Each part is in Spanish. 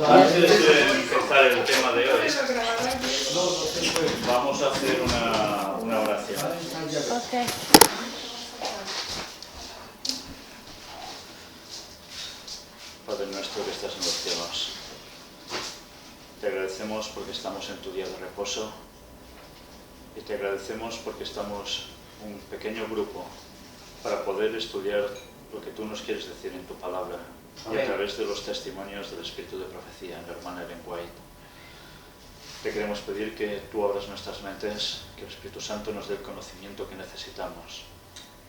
Antes de empezar el tema de hoy, vamos a hacer una oración. Okay. Padre nuestro que estás en los cielos, te agradecemos porque estamos en tu día de reposo y te agradecemos porque estamos un pequeño grupo para poder estudiar lo que tú nos quieres decir en tu palabra y a través de los testimonios del Espíritu de Profecía en la hermana Ellen White. Te queremos pedir que tú abras nuestras mentes, que el Espíritu Santo nos dé el conocimiento que necesitamos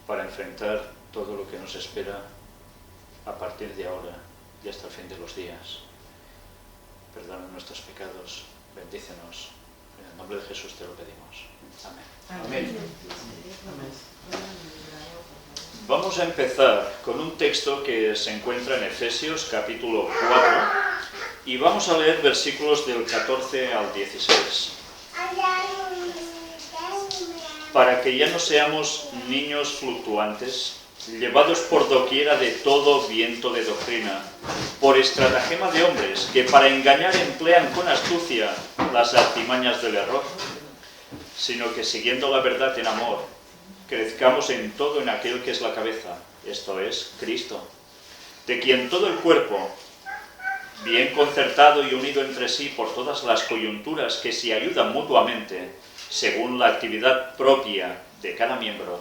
para enfrentar todo lo que nos espera a partir de ahora y hasta el fin de los días. Perdona nuestros pecados, bendícenos. En el nombre de Jesús te lo pedimos. Amén. Amén. Vamos a empezar con un texto que se encuentra en Efesios capítulo 4 y vamos a leer versículos del 14 al 16. Para que ya no seamos niños fluctuantes, llevados por doquiera de todo viento de doctrina, por estratagema de hombres que para engañar emplean con astucia las artimañas del error, sino que siguiendo la verdad en amor, crezcamos en todo en aquel que es la cabeza, esto es, Cristo, de quien todo el cuerpo, bien concertado y unido entre sí por todas las coyunturas que se ayudan mutuamente, según la actividad propia de cada miembro,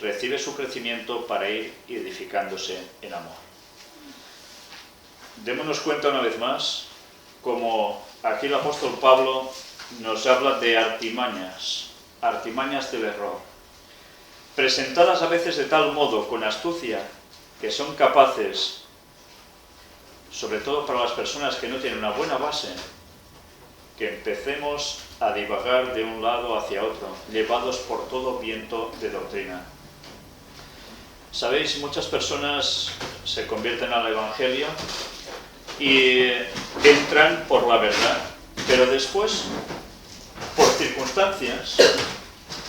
recibe su crecimiento para ir edificándose en amor. Démonos cuenta una vez más, como aquí el apóstol Pablo nos habla de artimañas del error, presentadas a veces de tal modo, con astucia, que son capaces, sobre todo para las personas que no tienen una buena base, que empecemos a divagar de un lado hacia otro, llevados por todo viento de doctrina. Sabéis, muchas personas se convierten al Evangelio y entran por la verdad, pero después, por circunstancias,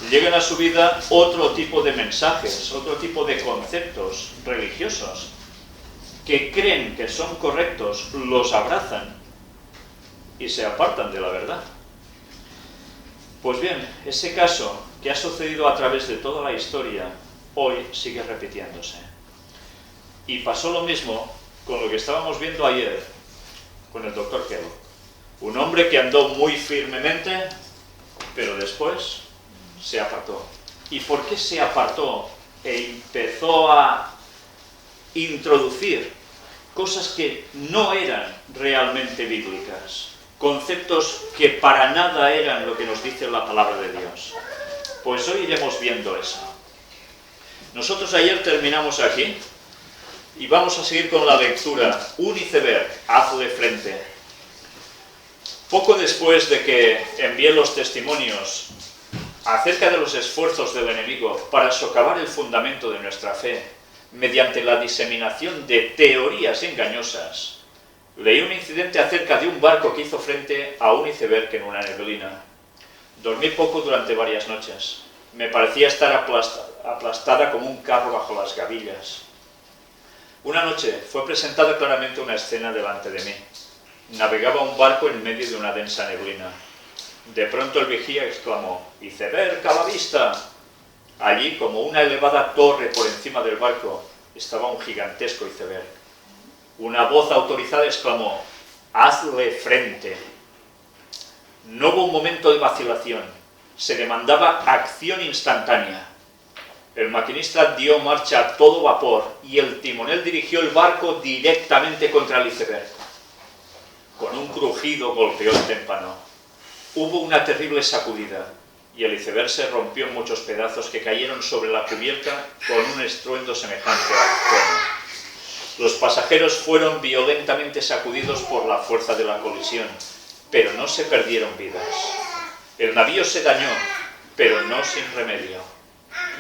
llegan a su vida otro tipo de mensajes, otro tipo de conceptos religiosos que creen que son correctos, los abrazan y se apartan de la verdad. Pues bien, ese caso que ha sucedido a través de toda la historia, hoy sigue repitiéndose. Y pasó lo mismo con lo que estábamos viendo ayer con el Dr. Kellogg. Un hombre que andó muy firmemente, pero después se apartó. ¿Y por qué se apartó e empezó a introducir cosas que no eran realmente bíblicas? Conceptos que para nada eran lo que nos dice la palabra de Dios. Pues hoy iremos viendo eso. Nosotros ayer terminamos aquí y vamos a seguir con la lectura. Un iceberg, hazle frente. Poco después de que envié los testimonios acerca de los esfuerzos del enemigo para socavar el fundamento de nuestra fe mediante la diseminación de teorías engañosas, leí un incidente acerca de un barco que hizo frente a un iceberg en una neblina. Dormí poco durante varias noches. Me parecía estar aplastada como un carro bajo las gavillas. Una noche fue presentada claramente una escena delante de mí. Navegaba un barco en medio de una densa neblina. De pronto el vigía exclamó: «¡Iceberg a la vista!». Allí, como una elevada torre por encima del barco, estaba un gigantesco iceberg. Una voz autorizada exclamó: «¡Hazle frente!». No hubo un momento de vacilación. Se demandaba acción instantánea. El maquinista dio marcha a todo vapor y el timonel dirigió el barco directamente contra el iceberg. Con un crujido golpeó el témpano. Hubo una terrible sacudida y el iceberg se rompió en muchos pedazos que cayeron sobre la cubierta con un estruendo semejante al trueno. Los pasajeros fueron violentamente sacudidos por la fuerza de la colisión, pero no se perdieron vidas. El navío se dañó, pero no sin remedio.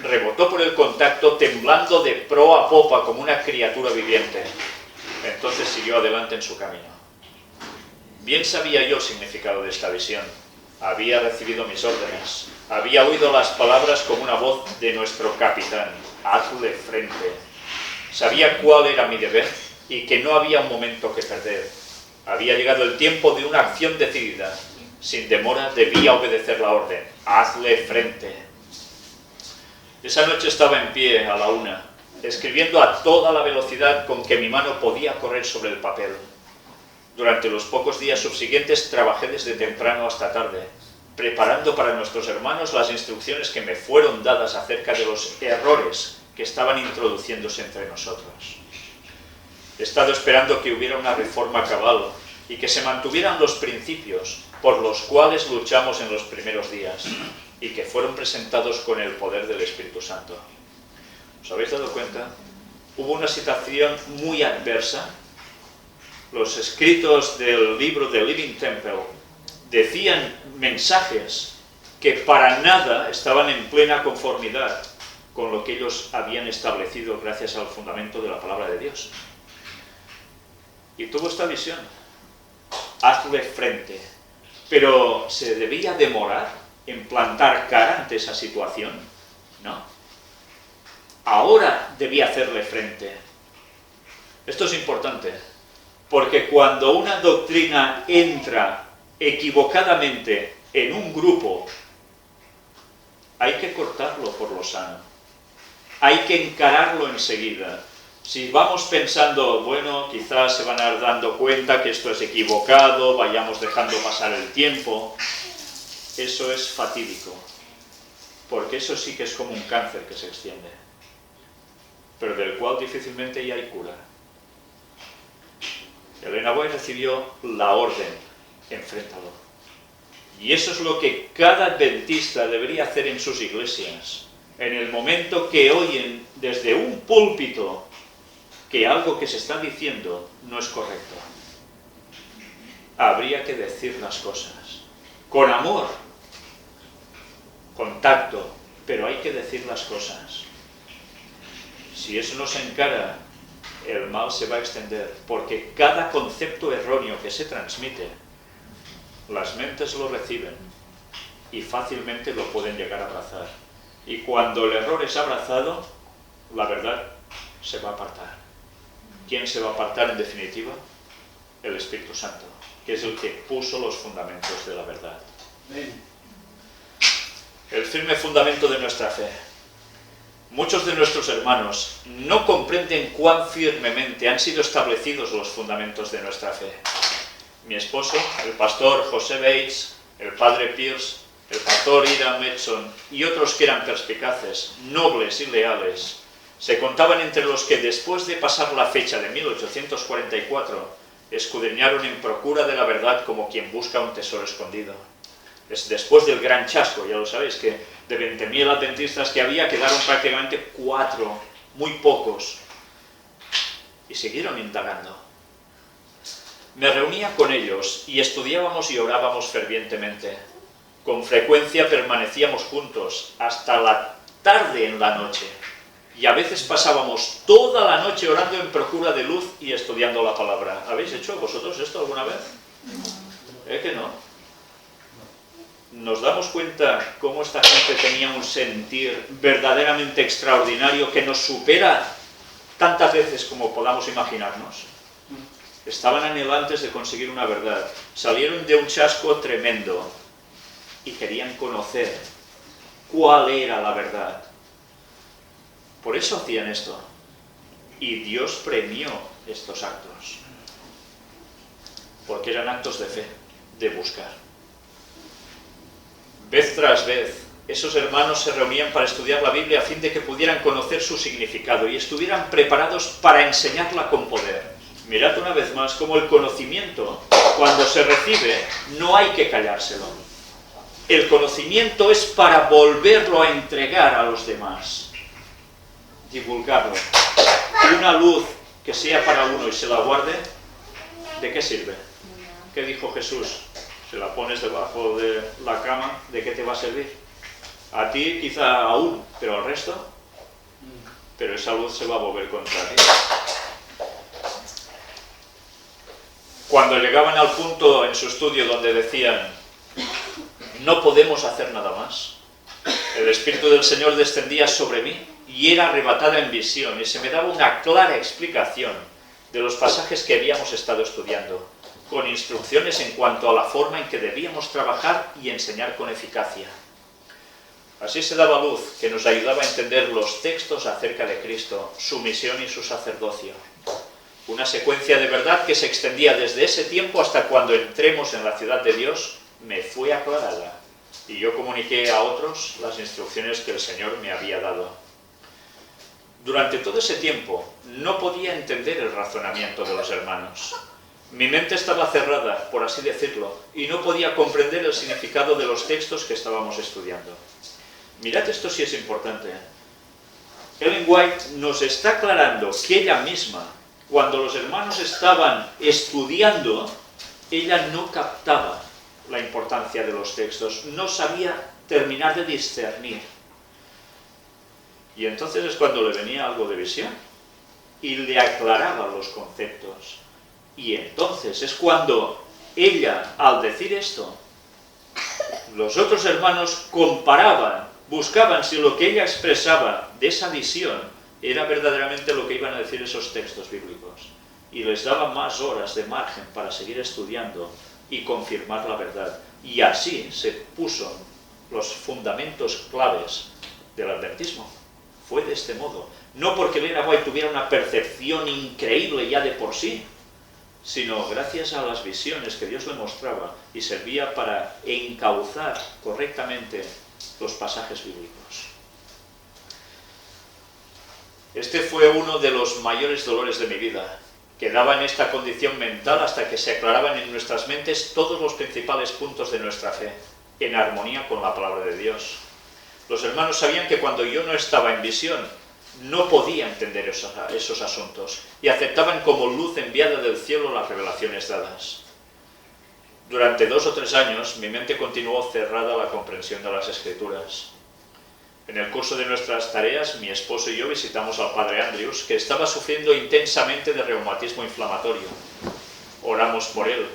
Rebotó por el contacto, temblando de proa a popa como una criatura viviente. Entonces siguió adelante en su camino. Bien sabía yo el significado de esta visión. Había recibido mis órdenes. Había oído las palabras como una voz de nuestro capitán: «Hazle frente». Sabía cuál era mi deber y que no había un momento que perder. Había llegado el tiempo de una acción decidida. Sin demora debía obedecer la orden. Hazle frente. Esa noche estaba en pie a la 1, escribiendo a toda la velocidad con que mi mano podía correr sobre el papel. Durante los pocos días subsiguientes trabajé desde temprano hasta tarde, preparando para nuestros hermanos las instrucciones que me fueron dadas acerca de los errores que estaban introduciéndose entre nosotros. He estado esperando que hubiera una reforma cabal y que se mantuvieran los principios por los cuales luchamos en los primeros días y que fueron presentados con el poder del Espíritu Santo. ¿Os habéis dado cuenta? Hubo una situación muy adversa. Los escritos del libro de Living Temple decían mensajes que para nada estaban en plena conformidad con lo que ellos habían establecido gracias al fundamento de la palabra de Dios. Y tuvo esta visión. Hazle frente. Pero ¿se debía demorar en plantar cara ante esa situación? No. Ahora debía hacerle frente. Esto es importante, porque cuando una doctrina entra equivocadamente en un grupo, hay que cortarlo por lo sano. Hay que encararlo enseguida. Si vamos pensando, bueno, quizás se van a ir dando cuenta que esto es equivocado, vayamos dejando pasar el tiempo, eso es fatídico, porque eso sí que es como un cáncer que se extiende, pero del cual difícilmente ya hay cura. Elena White recibió la orden, enfréntalo. Y eso es lo que cada adventista debería hacer en sus iglesias. En el momento que oyen desde un púlpito que algo que se está diciendo no es correcto, habría que decir las cosas con amor, con tacto, pero hay que decir las cosas. Si eso no se encara, el mal se va a extender, porque cada concepto erróneo que se transmite, las mentes lo reciben y fácilmente lo pueden llegar a abrazar. Y cuando el error es abrazado, la verdad se va a apartar. ¿Quién se va a apartar en definitiva? El Espíritu Santo, que es el que puso los fundamentos de la verdad. El firme fundamento de nuestra fe. Muchos de nuestros hermanos no comprenden cuán firmemente han sido establecidos los fundamentos de nuestra fe. Mi esposo, el pastor José Bates, el padre Pierce, el pastor Hiram Edson y otros que eran perspicaces, nobles y leales, se contaban entre los que después de pasar la fecha de 1844 escudriñaron en procura de la verdad como quien busca un tesoro escondido. Es después del gran chasco, ya lo sabéis, que de 20.000 adventistas que había quedaron prácticamente 4, muy pocos, y siguieron indagando. Me reunía con ellos y estudiábamos y orábamos fervientemente. Con frecuencia permanecíamos juntos hasta la tarde en la noche. Y a veces pasábamos toda la noche orando en procura de luz y estudiando la palabra. ¿Habéis hecho vosotros esto alguna vez? Que no. Nos damos cuenta cómo esta gente tenía un sentir verdaderamente extraordinario que nos supera tantas veces como podamos imaginarnos. Estaban anhelantes de conseguir una verdad. Salieron de un chasco tremendo y querían conocer cuál era la verdad. Por eso hacían esto. Y Dios premió estos actos. Porque eran actos de fe, de buscar. Vez tras vez, esos hermanos se reunían para estudiar la Biblia a fin de que pudieran conocer su significado y estuvieran preparados para enseñarla con poder. Mirad una vez más cómo el conocimiento, cuando se recibe, no hay que callárselo. El conocimiento es para volverlo a entregar a los demás. Divulgarlo. Una luz que sea para uno y se la guarde, ¿de qué sirve? ¿Qué dijo Jesús? Si la pones debajo de la cama, ¿de qué te va a servir? A ti quizá aún, pero al resto, pero esa luz se va a volver contra ti. Cuando llegaban al punto en su estudio donde decían, no podemos hacer nada más, el Espíritu del Señor descendía sobre mí y era arrebatada en visión y se me daba una clara explicación de los pasajes que habíamos estado estudiando. con instrucciones en cuanto a la forma en que debíamos trabajar y enseñar con eficacia. Así se daba luz que nos ayudaba a entender los textos acerca de Cristo, su misión y su sacerdocio. Una secuencia de verdad que se extendía desde ese tiempo hasta cuando entremos en la ciudad de Dios me fue aclarada y yo comuniqué a otros las instrucciones que el Señor me había dado. Durante todo ese tiempo no podía entender el razonamiento de los hermanos. Mi mente estaba cerrada, por así decirlo, y no podía comprender el significado de los textos que estábamos estudiando. Mirad, esto sí es importante. Ellen White nos está aclarando que ella misma, cuando los hermanos estaban estudiando, ella no captaba la importancia de los textos, no sabía terminar de discernir. Y entonces es cuando le venía algo de visión y le aclaraba los conceptos. Y entonces es cuando ella, al decir esto, los otros hermanos comparaban, buscaban si lo que ella expresaba de esa visión era verdaderamente lo que iban a decir esos textos bíblicos. Y les daba más horas de margen para seguir estudiando y confirmar la verdad. Y así se puso los fundamentos claves del adventismo. Fue de este modo. No porque Ellen White tuviera una percepción increíble ya de por sí, sino gracias a las visiones que Dios le mostraba y servía para encauzar correctamente los pasajes bíblicos. Este fue uno de los mayores dolores de mi vida. Quedaba en esta condición mental hasta que se aclaraban en nuestras mentes todos los principales puntos de nuestra fe, en armonía con la palabra de Dios. Los hermanos sabían que cuando yo no estaba en visión, no podía entender esos asuntos, y aceptaban como luz enviada del cielo las revelaciones dadas. Durante 2 o 3 años, mi mente continuó cerrada a la comprensión de las Escrituras. En el curso de nuestras tareas, mi esposo y yo visitamos al padre Andrews, que estaba sufriendo intensamente de reumatismo inflamatorio. Oramos por él.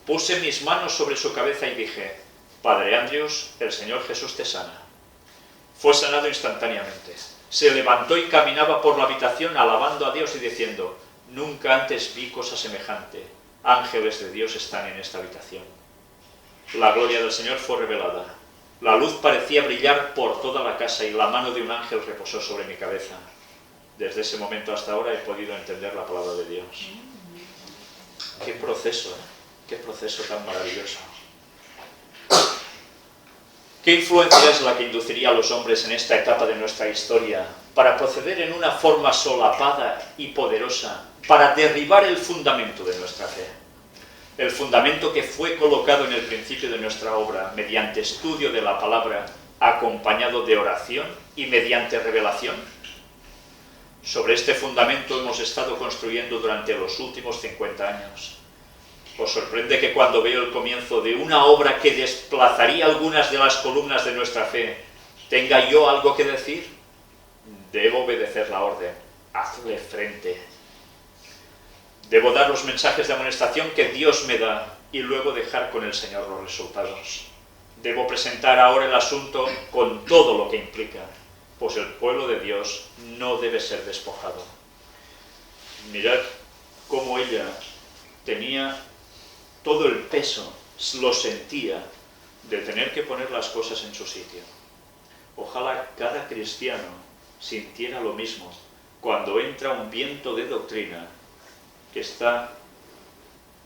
Puse mis manos sobre su cabeza y dije: Padre Andrews, el Señor Jesús te sana. Fue sanado instantáneamente. Se levantó y caminaba por la habitación alabando a Dios y diciendo: nunca antes vi cosa semejante. Ángeles de Dios están en esta habitación. La gloria del Señor fue revelada. La luz parecía brillar por toda la casa y la mano de un ángel reposó sobre mi cabeza. Desde ese momento hasta ahora he podido entender la palabra de Dios. ¡Qué proceso! ¡Qué proceso tan maravilloso! ¿Qué influencia es la que induciría a los hombres en esta etapa de nuestra historia para proceder en una forma solapada y poderosa para derribar el fundamento de nuestra fe? El fundamento que fue colocado en el principio de nuestra obra mediante estudio de la palabra, acompañado de oración y mediante revelación. Sobre este fundamento hemos estado construyendo durante los últimos 50 años. ¿Os sorprende que cuando veo el comienzo de una obra que desplazaría algunas de las columnas de nuestra fe, tenga yo algo que decir? Debo obedecer la orden. Hazle frente. Debo dar los mensajes de amonestación que Dios me da y luego dejar con el Señor los resultados. Debo presentar ahora el asunto con todo lo que implica, pues el pueblo de Dios no debe ser despojado. Mirad cómo ella tenía todo el peso, lo sentía, de tener que poner las cosas en su sitio. Ojalá cada cristiano sintiera lo mismo cuando entra un viento de doctrina que está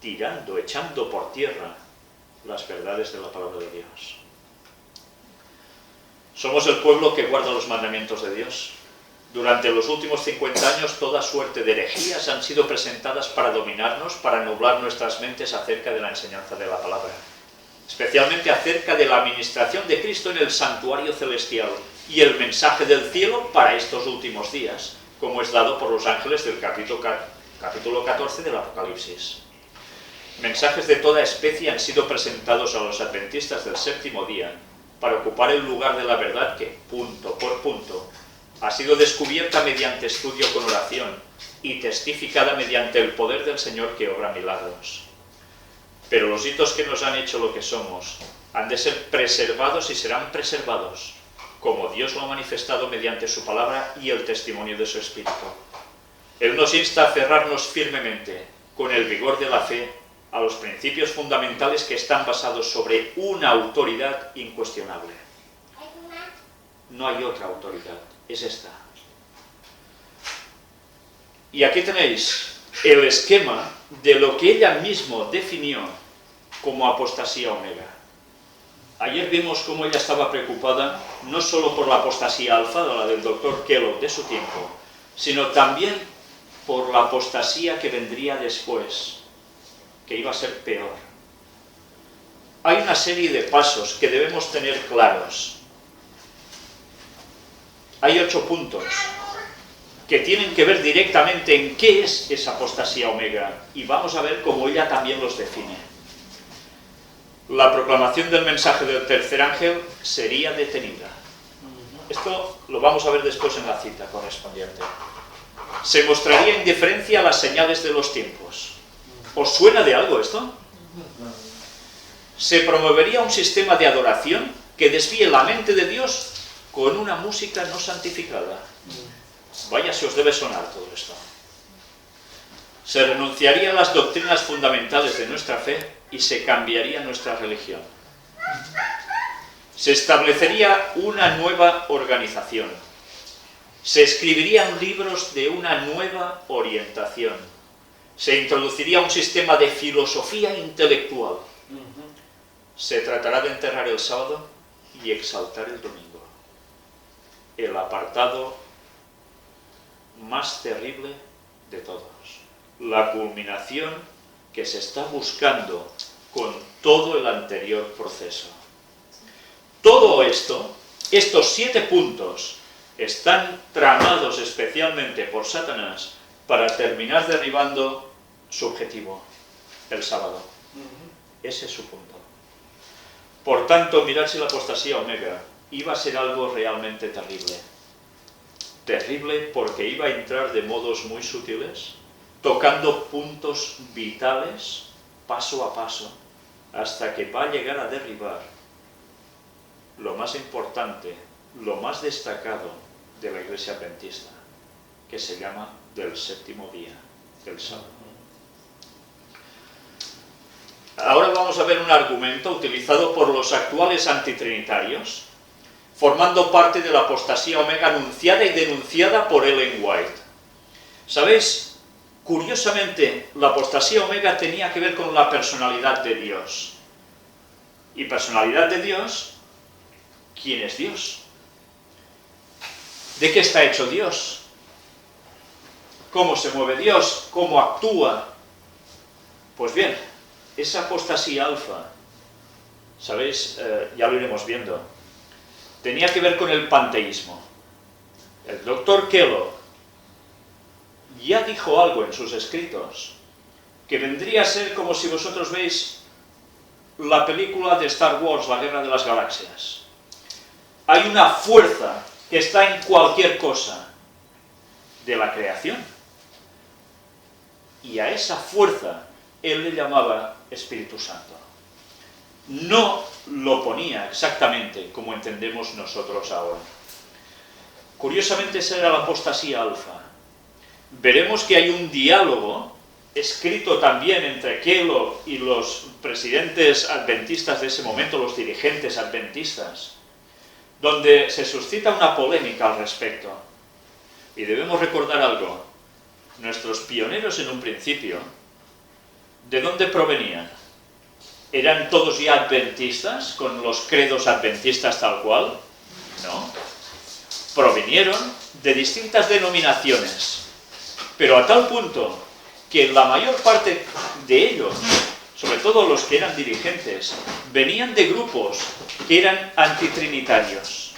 tirando, echando por tierra las verdades de la palabra de Dios. Somos el pueblo que guarda los mandamientos de Dios. Durante los últimos 50 años, toda suerte de herejías han sido presentadas para dominarnos, para nublar nuestras mentes acerca de la enseñanza de la palabra. Especialmente acerca de la administración de Cristo en el santuario celestial y el mensaje del cielo para estos últimos días, como es dado por los ángeles del capítulo 14 del Apocalipsis. Mensajes de toda especie han sido presentados a los adventistas del séptimo día para ocupar el lugar de la verdad que, punto por punto, ha sido descubierta mediante estudio con oración y testificada mediante el poder del Señor que obra milagros. Pero los hitos que nos han hecho lo que somos han de ser preservados y serán preservados, como Dios lo ha manifestado mediante su palabra y el testimonio de su Espíritu. Él nos insta a aferrarnos firmemente, con el vigor de la fe, a los principios fundamentales que están basados sobre una autoridad incuestionable. No hay otra autoridad, es esta. Y aquí tenéis el esquema de lo que ella misma definió como apostasía omega. Ayer vimos cómo ella estaba preocupada no solo por la apostasía alfa, la del doctor Kellogg de su tiempo, sino también por la apostasía que vendría después, que iba a ser peor. Hay una serie de pasos que debemos tener claros. Hay 8 puntos que tienen que ver directamente en qué es esa apostasía omega, y vamos a ver cómo ella también los define. La proclamación del mensaje del tercer ángel sería detenida. Esto lo vamos a ver después en la cita correspondiente. Se mostraría indiferencia a las señales de los tiempos. ¿Os suena de algo esto? Se promovería un sistema de adoración que desvíe la mente de Dios con una música no santificada. Vaya si os debe sonar todo esto. Se renunciaría a las doctrinas fundamentales de nuestra fe y se cambiaría nuestra religión. Se establecería una nueva organización. Se escribirían libros de una nueva orientación. Se introduciría un sistema de filosofía intelectual. Se tratará de enterrar el sábado y exaltar el domingo. El apartado más terrible de todos. La culminación que se está buscando con todo el anterior proceso. Todo esto, estos 7 puntos, están tramados especialmente por Satanás para terminar derribando su objetivo, el sábado. Ese es su punto. Por tanto, mirad si la apostasía omega iba a ser algo realmente terrible. Terrible porque iba a entrar de modos muy sutiles, tocando puntos vitales, paso a paso, hasta que va a llegar a derribar lo más importante, lo más destacado de la Iglesia Adventista, que se llama del séptimo día, el sábado. Ahora vamos a ver un argumento utilizado por los actuales antitrinitarios, formando parte de la apostasía omega anunciada y denunciada por Ellen White. ¿Sabéis? Curiosamente, la apostasía omega tenía que ver con la personalidad de Dios. Y personalidad de Dios, ¿quién es Dios? ¿De qué está hecho Dios? ¿Cómo se mueve Dios? ¿Cómo actúa? Pues bien, esa apostasía alfa, ¿sabéis? Ya lo iremos viendo. Tenía que ver con el panteísmo. El doctor Kellogg ya dijo algo en sus escritos que vendría a ser como si vosotros veis la película de Star Wars, la Guerra de las Galaxias. Hay una fuerza que está en cualquier cosa de la creación. Y a esa fuerza él le llamaba Espíritu Santo. No lo ponía exactamente como entendemos nosotros ahora. Curiosamente, esa era la apostasía alfa. Veremos que hay un diálogo escrito también entre Kellogg y los presidentes adventistas de ese momento, los dirigentes adventistas, donde se suscita una polémica al respecto. Y debemos recordar algo. Nuestros pioneros en un principio, ¿de dónde provenían? ¿Eran todos ya adventistas, con los credos adventistas tal cual? No. Provinieron de distintas denominaciones, pero a tal punto que la mayor parte de ellos, sobre todo los que eran dirigentes, venían de grupos que eran antitrinitarios.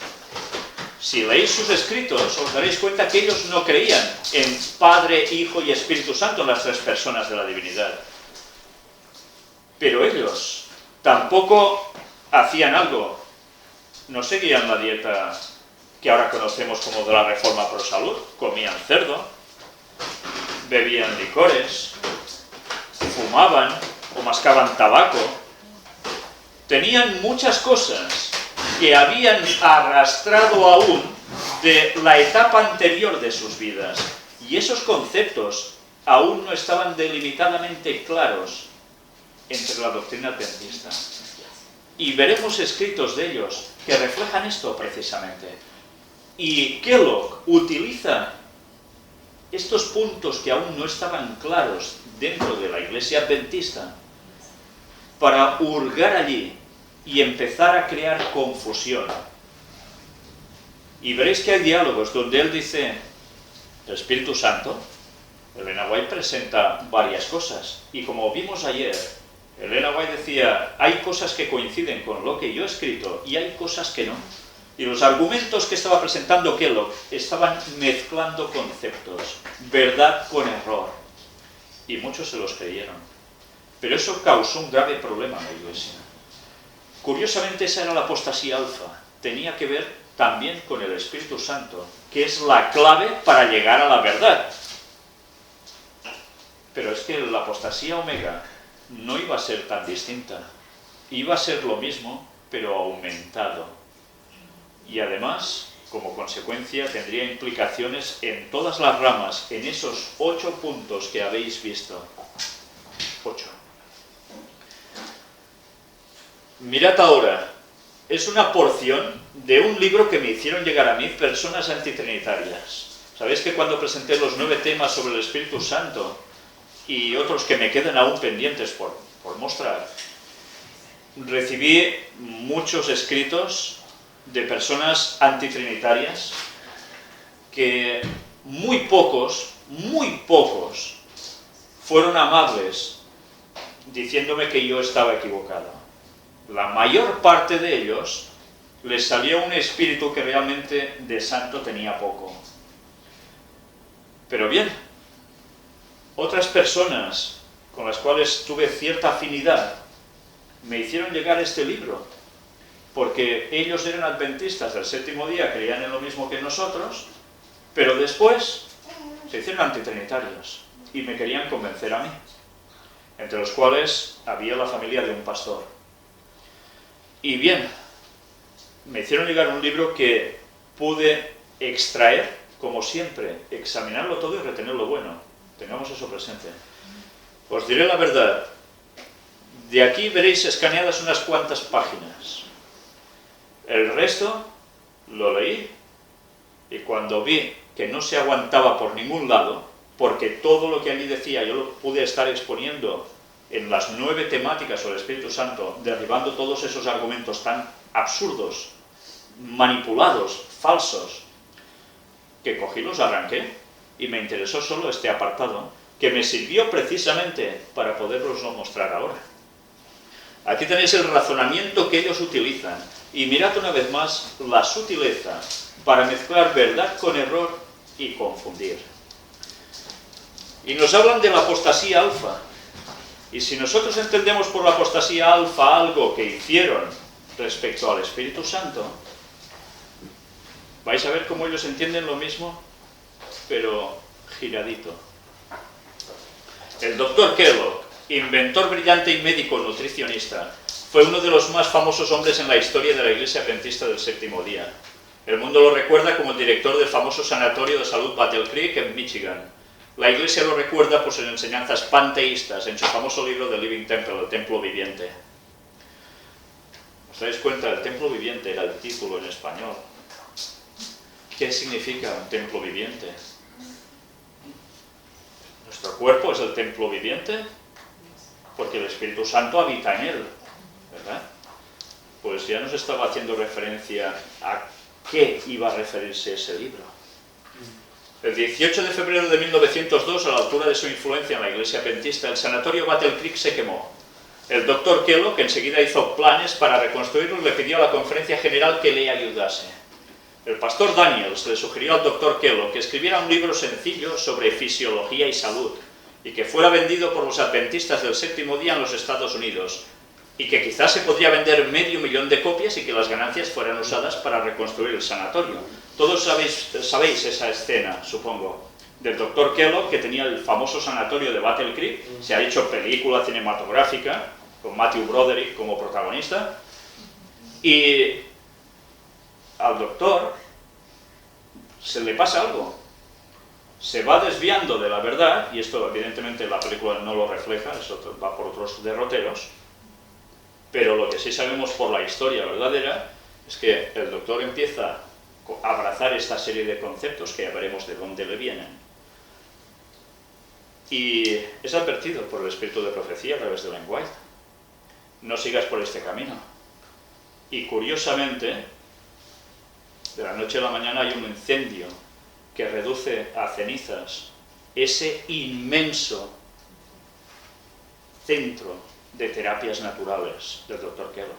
Si leéis sus escritos, os daréis cuenta que ellos no creían en Padre, Hijo y Espíritu Santo, en las 3 personas de la divinidad. Pero ellos tampoco hacían algo. No seguían la dieta que ahora conocemos como de la Reforma Pro Salud. Comían cerdo, bebían licores, fumaban o mascaban tabaco. Tenían muchas cosas que habían arrastrado aún de la etapa anterior de sus vidas. Y esos conceptos aún no estaban delimitadamente claros entre la doctrina adventista. Y veremos escritos de ellos que reflejan esto precisamente. Y Kellogg utiliza estos puntos que aún no estaban claros dentro de la iglesia adventista para hurgar allí y empezar a crear confusión. Y veréis que hay diálogos donde él dice, el Espíritu Santo, Elena White presenta varias cosas. Y como vimos ayer, Elena White decía, hay cosas que coinciden con lo que yo he escrito y hay cosas que no. Y los argumentos que estaba presentando Kellogg estaban mezclando conceptos, verdad con error. Y muchos se los creyeron. Pero eso causó un grave problema en la iglesia. Curiosamente, esa era la apostasía alfa. Tenía que ver también con el Espíritu Santo, que es la clave para llegar a la verdad. Pero es que la apostasía omega no iba a ser tan distinta. Iba a ser lo mismo, pero aumentado. Y además, como consecuencia, tendría implicaciones en todas las ramas, en esos 8 puntos que habéis visto. 8. Mirad ahora, es una porción de un libro que me hicieron llegar a mí personas antitrinitarias. Sabéis que cuando presenté los 9 temas sobre el Espíritu Santo y otros que me quedan aún pendientes por mostrar, recibí muchos escritos de personas antitrinitarias que muy pocos fueron amables diciéndome que yo estaba equivocado. La mayor parte de ellos les salió un espíritu que realmente de santo tenía poco. Pero bien, otras personas con las cuales tuve cierta afinidad me hicieron llegar este libro, porque ellos eran adventistas del séptimo día, creían en lo mismo que nosotros, pero después se hicieron antitrinitarios y me querían convencer a mí, entre los cuales había la familia de un pastor. Y bien, me hicieron llegar un libro que pude extraer, como siempre, examinarlo todo y retener lo bueno. Tengamos eso presente. Os diré la verdad, de aquí veréis escaneadas unas cuantas páginas. El resto lo leí y cuando vi que no se aguantaba por ningún lado, porque todo lo que allí decía yo lo pude estar exponiendo en las 9 temáticas sobre el Espíritu Santo, derribando todos esos argumentos tan absurdos, manipulados, falsos, que cogí, los arranqué y me interesó solo este apartado, que me sirvió precisamente para poderoslo mostrar ahora. Aquí tenéis el razonamiento que ellos utilizan. Y mirad una vez más la sutileza para mezclar verdad con error y confundir. Y nos hablan de la apostasía alfa. Y si nosotros entendemos por la apostasía alfa algo que hicieron respecto al Espíritu Santo, vais a ver cómo ellos entienden lo mismo, pero giradito. El doctor Kellogg, inventor brillante y médico nutricionista, fue uno de los más famosos hombres en la historia de la Iglesia Adventista del Séptimo Día. El mundo lo recuerda como el director del famoso Sanatorio de Salud Battle Creek en Michigan. La Iglesia lo recuerda por sus enseñanzas panteístas en su famoso libro The Living Temple, el Templo Viviente. ¿Os dais cuenta? El Templo Viviente era el título en español. ¿Qué significa un templo viviente? Nuestro cuerpo es el templo viviente porque el Espíritu Santo habita en él, ¿verdad? Pues ya nos estaba haciendo referencia a qué iba a referirse ese libro. El 18 de febrero de 1902, a la altura de su influencia en la Iglesia Adventista, el sanatorio Battle Creek se quemó. El doctor Kellogg, que enseguida hizo planes para reconstruirlo, le pidió a la conferencia general que le ayudase. El pastor Daniels le sugirió al doctor Kellogg que escribiera un libro sencillo sobre fisiología y salud, y que fuera vendido por los adventistas del séptimo día en los Estados Unidos, y que quizás se podría vender 500.000 de copias y que las ganancias fueran usadas para reconstruir el sanatorio. Todos sabéis esa escena, supongo, del doctor Kellogg, que tenía el famoso sanatorio de Battle Creek. Se ha hecho película cinematográfica, con Matthew Broderick como protagonista, y al doctor se le pasa algo. se va desviando de la verdad, y esto evidentemente la película no lo refleja, eso va por otros derroteros, pero lo que sí sabemos por la historia verdadera es que el doctor empieza a abrazar esta serie de conceptos que ya veremos de dónde le vienen, y es advertido por el espíritu de profecía a través de Ellen White: no sigas por este camino. Y curiosamente, de la noche a la mañana hay un incendio que reduce a cenizas ese inmenso centro de terapias naturales del Dr. Kellogg.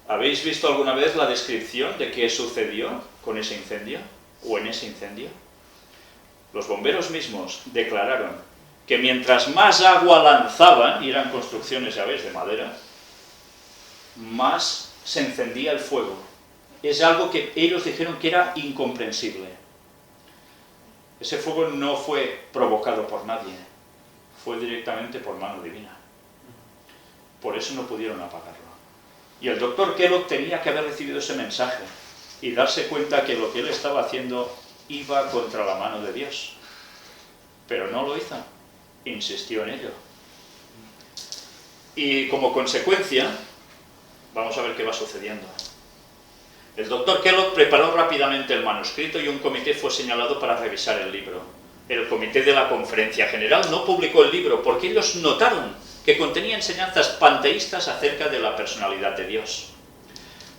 ¿Habéis visto alguna vez la descripción de qué sucedió con ese incendio o en ese incendio? Los bomberos mismos declararon que mientras más agua lanzaban, y eran construcciones, ya veis, de madera, más se encendía el fuego. Es algo que ellos dijeron que era incomprensible. Ese fuego no fue provocado por nadie, fue directamente por mano divina. Por eso no pudieron apagarlo. Y el Dr. Kellogg tenía que haber recibido ese mensaje y darse cuenta que lo que él estaba haciendo iba contra la mano de Dios. Pero no lo hizo, insistió en ello. Y como consecuencia, vamos a ver qué va sucediendo. El Dr. Kellogg preparó rápidamente el manuscrito y un comité fue señalado para revisar el libro. El comité de la Conferencia General no publicó el libro porque ellos notaron que contenía enseñanzas panteístas acerca de la personalidad de Dios.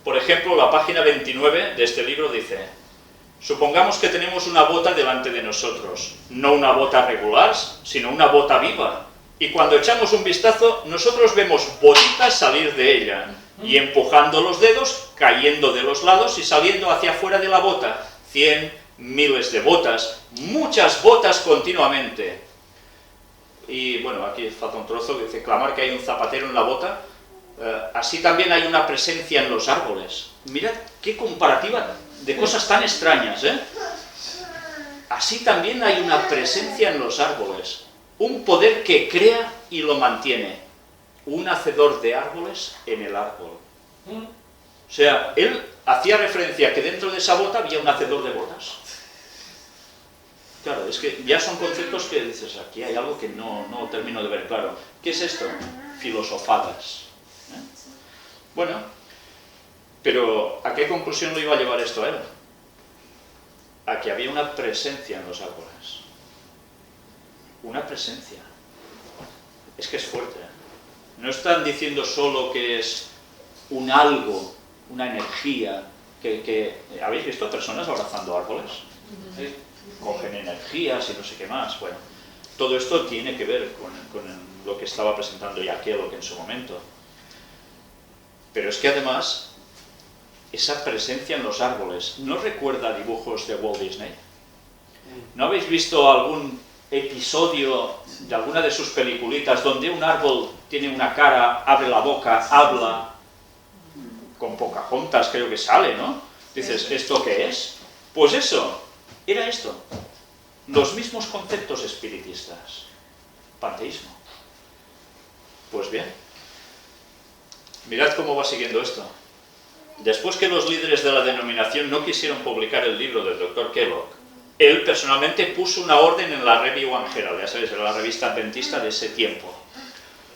Por ejemplo, la página 29 de este libro dice: supongamos que tenemos una bota delante de nosotros, no una bota regular, sino una bota viva. Y cuando echamos un vistazo, nosotros vemos botitas salir de ella, y empujando los dedos, cayendo de los lados y saliendo hacia afuera de la bota. 100, miles de botas, muchas botas continuamente. Y bueno, aquí falta un trozo que dice: clamar que hay un zapatero en la bota. Así también hay una presencia en los árboles. Mirad qué comparativa de cosas tan extrañas, ¿eh? Así también hay una presencia en los árboles. Un poder que crea y lo mantiene. Un hacedor de árboles en el árbol. O sea, él hacía referencia a que dentro de esa bota había un hacedor de botas. Claro, es que ya son conceptos que dices, aquí hay algo que no termino de ver claro. ¿Qué es esto? Filosofadas. Bueno, pero ¿a qué conclusión lo iba a llevar esto a él? A que había una presencia en los árboles. Una presencia. Es que es fuerte. No están diciendo solo que es un algo, una energía, que ¿habéis visto personas abrazando árboles? ¿Sí? Cogen energías y no sé qué más. Bueno, todo esto tiene que ver con lo que estaba presentando ya Kellogg en su momento. Pero es que además, esa presencia en los árboles, ¿no recuerda dibujos de Walt Disney? ¿No habéis visto algún episodio de alguna de sus peliculitas donde un árbol tiene una cara, abre la boca, habla? Con Pocahontas creo que sale, ¿no? Dices, ¿esto qué es? Pues eso, era esto. Los mismos conceptos espiritistas. Panteísmo. Pues bien, mirad cómo va siguiendo esto. Después que los líderes de la denominación no quisieron publicar el libro del Dr. Kellogg, él personalmente puso una orden en la Review and Herald, ya sabéis, era la revista adventista de ese tiempo.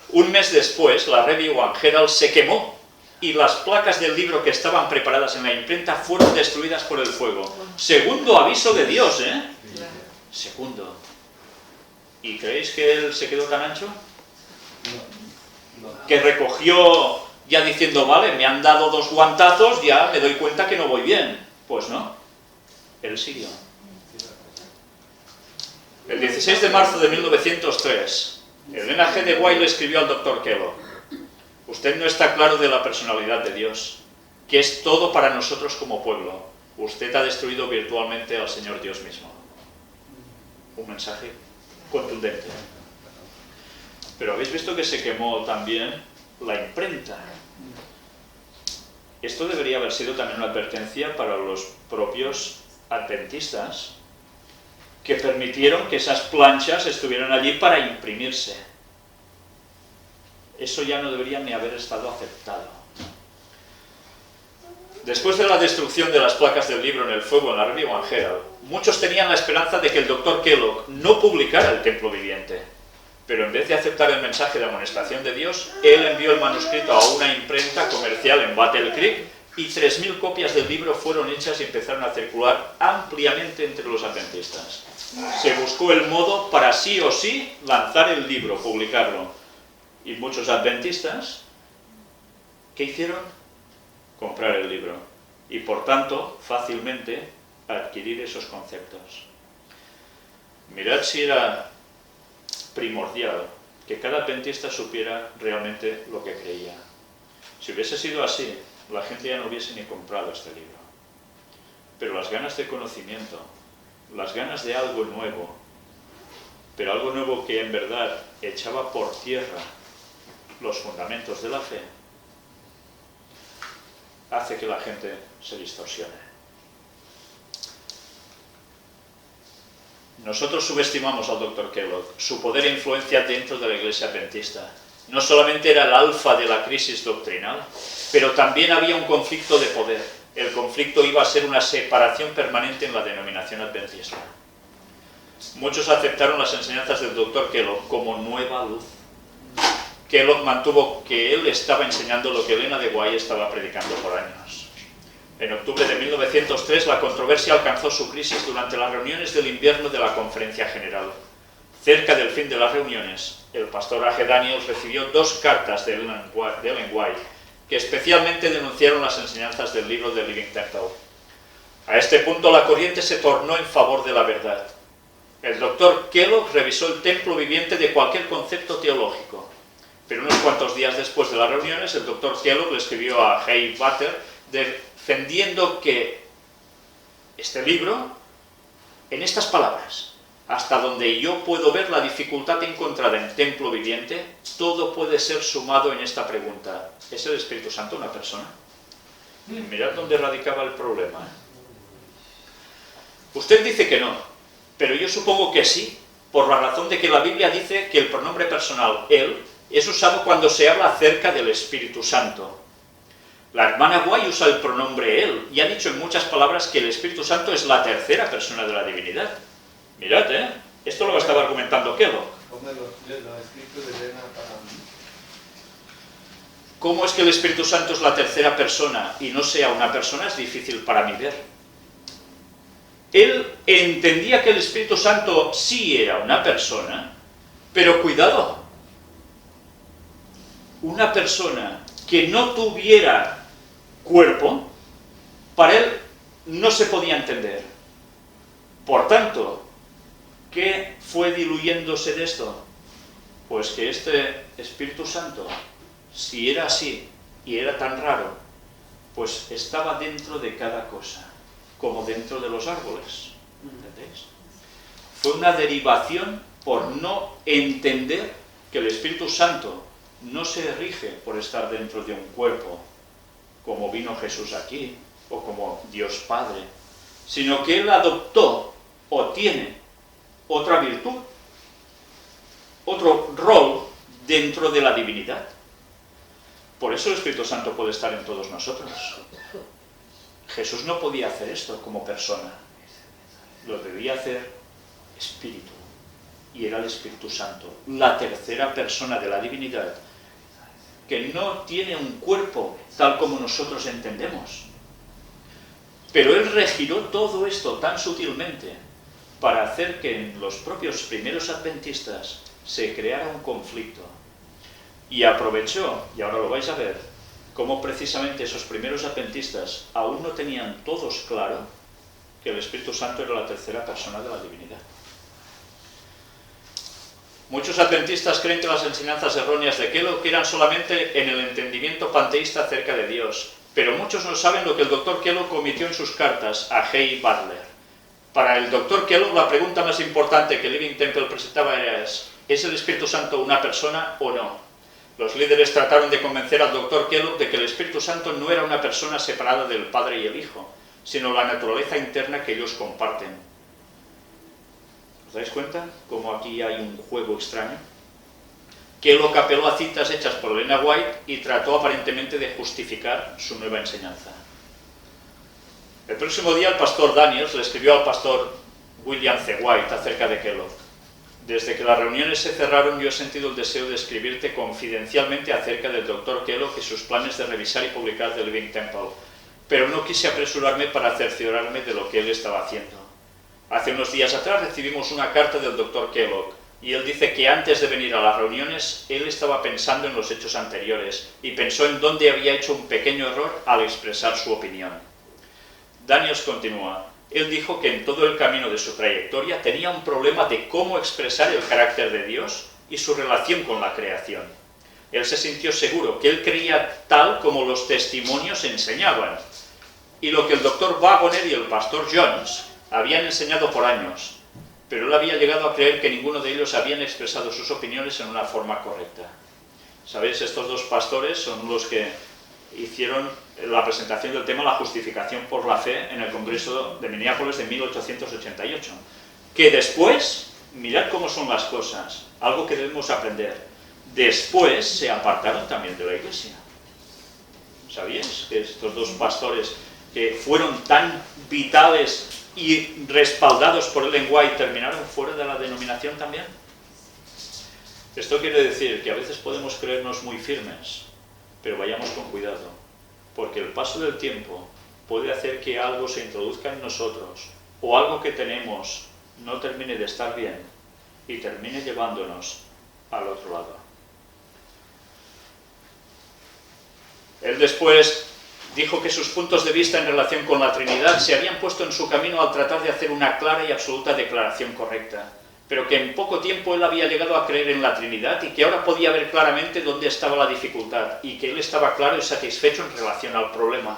Un mes después, la Review and Herald se quemó y las placas del libro que estaban preparadas en la imprenta fueron destruidas por el fuego. Segundo aviso de Dios, ¿eh? Segundo. ¿Y creéis que él se quedó tan ancho? Que recogió ya diciendo, vale, me han dado 2 guantazos, ya me doy cuenta que no voy bien. Pues no, él siguió. El 16 de marzo de 1903, Elena G. de White le escribió al Dr. Kellogg: usted no está claro de la personalidad de Dios, que es todo para nosotros como pueblo. Usted ha destruido virtualmente al Señor Dios mismo. Un mensaje contundente. Pero habéis visto que se quemó también la imprenta. Esto debería haber sido también una advertencia para los propios adventistas, que permitieron que esas planchas estuvieran allí para imprimirse. Eso ya no debería ni haber estado aceptado. Después de la destrucción de las placas del libro en el fuego en la Review and Herald, muchos tenían la esperanza de que el Dr. Kellogg no publicara el templo viviente. Pero en vez de aceptar el mensaje de amonestación de Dios, él envió el manuscrito a una imprenta comercial en Battle Creek y 3.000 copias del libro fueron hechas y empezaron a circular ampliamente entre los adventistas. Se buscó el modo para sí o sí lanzar el libro, publicarlo. Y muchos adventistas, ¿qué hicieron? Comprar el libro. Y por tanto, fácilmente adquirir esos conceptos. Mirad si era primordial que cada adventista supiera realmente lo que creía. Si hubiese sido así, la gente ya no hubiese ni comprado este libro. Pero las ganas de conocimiento, las ganas de algo nuevo, pero algo nuevo que en verdad echaba por tierra los fundamentos de la fe, hace que la gente se distorsione. Nosotros subestimamos al Dr. Kellogg, su poder e influencia dentro de la Iglesia Adventista. No solamente era el alfa de la crisis doctrinal, pero también había un conflicto de poder. El conflicto iba a ser una separación permanente en la denominación adventista. Muchos aceptaron las enseñanzas del Dr. Kellogg como nueva luz. Kellogg mantuvo que él estaba enseñando lo que Elena de White estaba predicando por años. En octubre de 1903, la controversia alcanzó su crisis durante las reuniones del invierno de la Conferencia General. Cerca del fin de las reuniones, el pastor A.G. Daniels recibió 2 cartas de Ellen White, que especialmente denunciaron las enseñanzas del libro de Living Temple. A este punto la corriente se tornó en favor de la verdad. El Dr. Kellogg revisó el templo viviente de cualquier concepto teológico, pero unos cuantos días después de las reuniones, el Dr. Kellogg le escribió a Hay Butter defendiendo que este libro, en estas palabras: hasta donde yo puedo ver la dificultad encontrada en templo viviente, todo puede ser sumado en esta pregunta: ¿es el Espíritu Santo una persona? Mirad dónde radicaba el problema. Usted dice que no, pero yo supongo que sí, por la razón de que la Biblia dice que el pronombre personal él es usado cuando se habla acerca del Espíritu Santo. La hermana White usa el pronombre él y ha dicho en muchas palabras que el Espíritu Santo es la tercera persona de la divinidad. Mirad, esto lo estaba argumentando Kellogg. ¿Cómo es que el Espíritu Santo es la tercera persona y no sea una persona? Es difícil para mí ver. Él entendía que el Espíritu Santo sí era una persona, pero cuidado, una persona que no tuviera cuerpo, para él no se podía entender. Por tanto, ¿qué fue diluyéndose de esto? Pues que este Espíritu Santo, si era así y era tan raro, pues estaba dentro de cada cosa, como dentro de los árboles. ¿Entendéis? Fue una derivación por no entender que el Espíritu Santo no se rige por estar dentro de un cuerpo, como vino Jesús aquí, o como Dios Padre, sino que Él adoptó o tiene otra virtud, otro rol dentro de la divinidad. Por eso el Espíritu Santo puede estar en todos nosotros. Jesús no podía hacer esto como persona, lo debía hacer Espíritu, y era el Espíritu Santo, la tercera persona de la divinidad, que no tiene un cuerpo tal como nosotros entendemos. Pero Él regiró todo esto tan sutilmente para hacer que en los propios primeros adventistas se creara un conflicto. Y aprovechó, y ahora lo vais a ver, cómo precisamente esos primeros adventistas aún no tenían todos claro que el Espíritu Santo era la tercera persona de la divinidad. Muchos adventistas creen que las enseñanzas erróneas de Kellogg eran solamente en el entendimiento panteísta acerca de Dios, pero muchos no saben lo que el Dr. Kellogg omitió en sus cartas a Hay Butler. Para el Dr. Kellogg la pregunta más importante que Living Temple presentaba era: ¿es el Espíritu Santo una persona o no? Los líderes trataron de convencer al Dr. Kellogg de que el Espíritu Santo no era una persona separada del Padre y el Hijo, sino la naturaleza interna que ellos comparten. ¿Os dais cuenta cómo aquí hay un juego extraño? Kellogg apeló a citas hechas por Elena White y trató aparentemente de justificar su nueva enseñanza. El próximo día el pastor Daniels le escribió al pastor William C. White acerca de Kellogg. Desde que las reuniones se cerraron, yo he sentido el deseo de escribirte confidencialmente acerca del Dr. Kellogg y sus planes de revisar y publicar The Living Temple, pero no quise apresurarme para cerciorarme de lo que él estaba haciendo. Hace unos días atrás recibimos una carta del Dr. Kellogg, y él dice que antes de venir a las reuniones, él estaba pensando en los hechos anteriores, y pensó en dónde había hecho un pequeño error al expresar su opinión. Daniels continúa. Él dijo que en todo el camino de su trayectoria tenía un problema de cómo expresar el carácter de Dios y su relación con la creación. Él se sintió seguro que él creía tal como los testimonios enseñaban, y lo que el Dr. Wagoner y el pastor Jones habían enseñado por años, pero él había llegado a creer que ninguno de ellos habían expresado sus opiniones en una forma correcta. ¿Sabéis? Estos dos pastores son los que hicieron la presentación del tema La justificación por la fe en el Congreso de Minneapolis de 1888, que después, mirad cómo son las cosas, algo que debemos aprender, después se apartaron también de la Iglesia. ¿Sabíais que estos dos pastores que fueron tan vitales y respaldados por Ellen White terminaron fuera de la denominación también? Esto quiere decir que a veces podemos creernos muy firmes, pero vayamos con cuidado, porque el paso del tiempo puede hacer que algo se introduzca en nosotros, o algo que tenemos no termine de estar bien y termine llevándonos al otro lado. Él después dijo que sus puntos de vista en relación con la Trinidad se habían puesto en su camino al tratar de hacer una clara y absoluta declaración correcta, pero que en poco tiempo él había llegado a creer en la Trinidad y que ahora podía ver claramente dónde estaba la dificultad y que él estaba claro y satisfecho en relación al problema.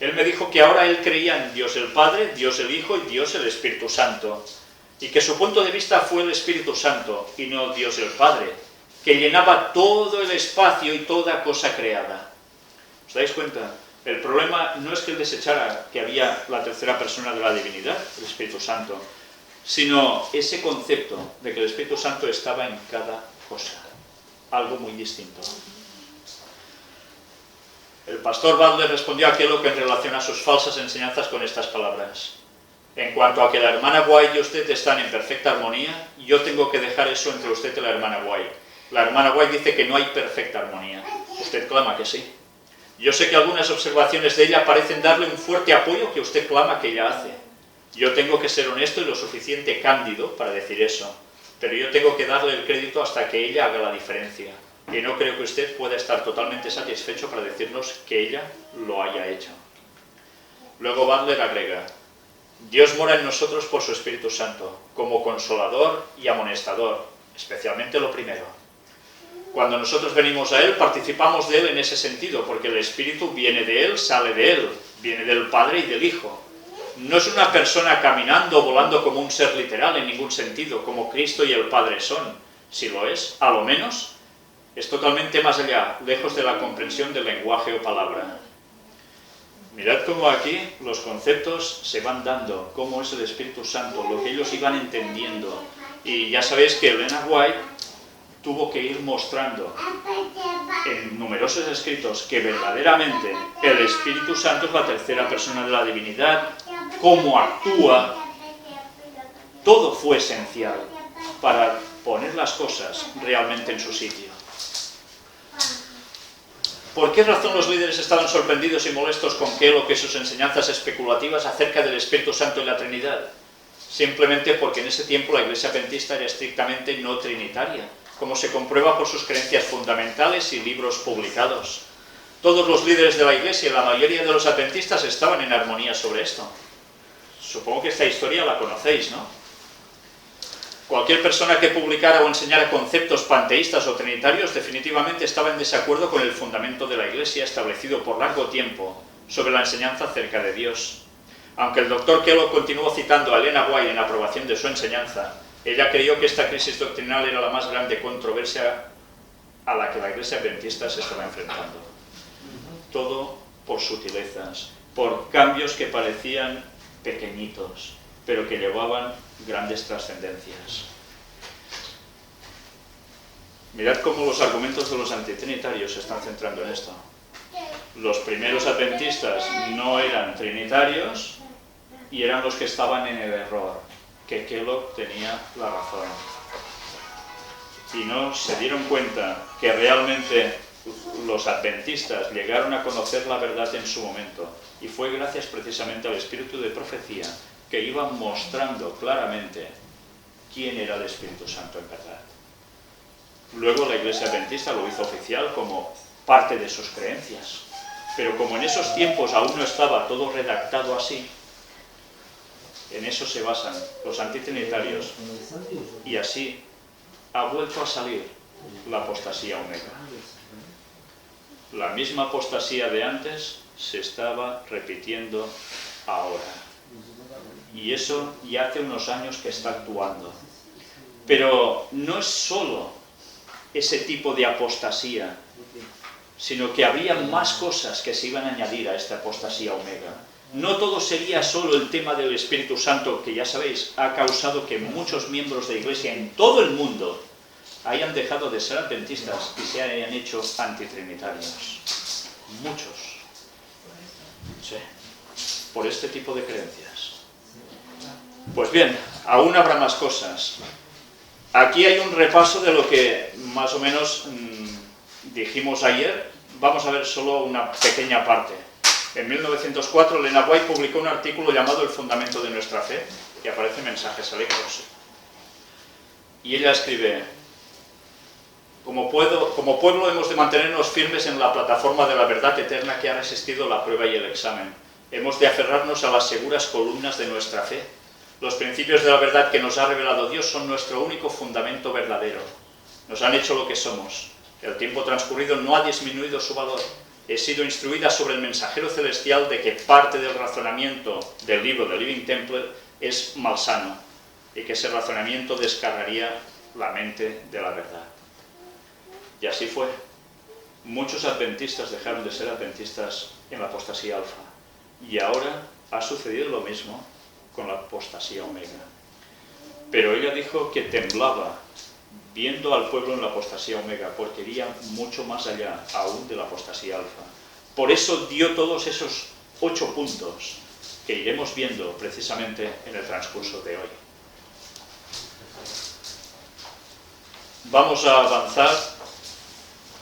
Él me dijo que ahora él creía en Dios el Padre, Dios el Hijo y Dios el Espíritu Santo, y que su punto de vista fue el Espíritu Santo y no Dios el Padre, que llenaba todo el espacio y toda cosa creada. ¿Os dais cuenta? El problema no es que él desechara que había la tercera persona de la divinidad, el Espíritu Santo, sino ese concepto de que el Espíritu Santo estaba en cada cosa, algo muy distinto. El pastor Butler respondió a Kellogg en relación a sus falsas enseñanzas con estas palabras. En cuanto a que la hermana White y usted están en perfecta armonía, yo tengo que dejar eso entre usted y la hermana White. La hermana White dice que no hay perfecta armonía. Usted clama que sí. Yo sé que algunas observaciones de ella parecen darle un fuerte apoyo que usted clama que ella hace. Yo tengo que ser honesto y lo suficiente cándido para decir eso, pero yo tengo que darle el crédito hasta que ella haga la diferencia. Y no creo que usted pueda estar totalmente satisfecho para decirnos que ella lo haya hecho. Luego Butler agrega, Dios mora en nosotros por su Espíritu Santo, como consolador y amonestador, especialmente lo primero. Cuando nosotros venimos a Él, participamos de Él en ese sentido, porque el Espíritu viene de Él, sale de Él, viene del Padre y del Hijo. No es una persona caminando o volando como un ser literal en ningún sentido, como Cristo y el Padre son. Si lo es, a lo menos, es totalmente más allá, lejos de la comprensión del lenguaje o palabra. Mirad cómo aquí los conceptos se van dando, cómo es el Espíritu Santo, lo que ellos iban entendiendo. Y ya sabéis que Elena White tuvo que ir mostrando en numerosos escritos que verdaderamente el Espíritu Santo es la tercera persona de la divinidad, cómo actúa, todo fue esencial para poner las cosas realmente en su sitio. ¿Por qué razón los líderes estaban sorprendidos y molestos con Kellogg y sus enseñanzas especulativas acerca del Espíritu Santo y la Trinidad? Simplemente porque en ese tiempo la Iglesia Adventista era estrictamente no trinitaria, como se comprueba por sus creencias fundamentales y libros publicados. Todos los líderes de la Iglesia y la mayoría de los adventistas estaban en armonía sobre esto. Supongo que esta historia la conocéis, ¿no? Cualquier persona que publicara o enseñara conceptos panteístas o trinitarios definitivamente estaba en desacuerdo con el fundamento de la Iglesia establecido por largo tiempo sobre la enseñanza acerca de Dios. Aunque el Dr. Kellogg continuó citando a Elena White en aprobación de su enseñanza, ella creyó que esta crisis doctrinal era la más grande controversia a la que la Iglesia Adventista se estaba enfrentando. Todo por sutilezas, por cambios que parecían pequeñitos, pero que llevaban grandes trascendencias. Mirad cómo los argumentos de los antitrinitarios se están centrando en esto. los primeros adventistas no eran trinitarios y eran los que estaban en el error, que Kellogg tenía la razón. Y no se dieron cuenta que realmente los adventistas llegaron a conocer la verdad en su momento, y fue gracias precisamente al espíritu de profecía que iba mostrando claramente quién era el Espíritu Santo en verdad. Luego la Iglesia Adventista lo hizo oficial como parte de sus creencias, pero como en esos tiempos aún no estaba todo redactado así, en eso se basan los antitrinitarios, y así ha vuelto a salir la apostasía omega. La misma apostasía de antes se estaba repitiendo ahora. Y eso ya hace unos años que está actuando. Pero no es solo ese tipo de apostasía, sino que habría más cosas que se iban a añadir a esta apostasía omega. No todo sería solo el tema del Espíritu Santo, que ya sabéis, ha causado que muchos miembros de la Iglesia en todo el mundo hayan dejado de ser adventistas y se hayan hecho antitrinitarios. Muchos. Sí. Por este tipo de creencias. Pues bien, aún habrá más cosas. Aquí hay un repaso de lo que más o menos dijimos ayer. Vamos a ver solo una pequeña parte. En 1904, Lena White publicó un artículo llamado El fundamento de nuestra fe, que aparece en Mensajes Selectos. Y ella escribe: como pueblo hemos de mantenernos firmes en la plataforma de la verdad eterna que ha resistido la prueba y el examen. Hemos de aferrarnos a las seguras columnas de nuestra fe. Los principios de la verdad que nos ha revelado Dios son nuestro único fundamento verdadero. Nos han hecho lo que somos. El tiempo transcurrido no ha disminuido su valor. He sido instruida sobre el mensajero celestial de que parte del razonamiento del libro de Living Temple es malsano y que ese razonamiento descargaría la mente de la verdad. Y así fue. Muchos adventistas dejaron de ser adventistas en la apostasía alfa. Y ahora ha sucedido lo mismo con la apostasía omega. Pero ella dijo que temblaba viendo al pueblo en la apostasía omega, porque iría mucho más allá aún de la apostasía alfa. Por eso dio todos esos 8 puntos que iremos viendo precisamente en el transcurso de hoy. Vamos a avanzar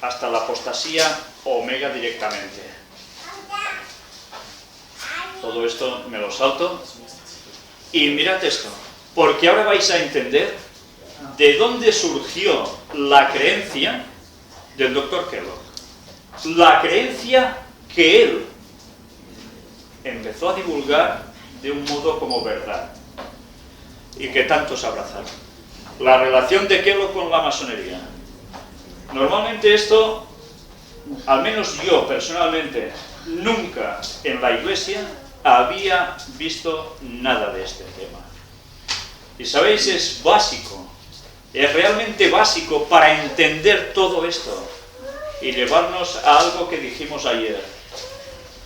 hasta la apostasía omega directamente. Todo esto me lo salto. Y mirad esto, porque ahora vais a entender de dónde surgió la creencia del Dr. Kellogg. La creencia que él empezó a divulgar de un modo como verdad y que tantos abrazaron. La relación de Kellogg con la masonería. Normalmente esto, al menos yo personalmente, nunca en la Iglesia había visto nada de este tema. Y sabéis, es básico, es realmente básico para entender todo esto y llevarnos a algo que dijimos ayer.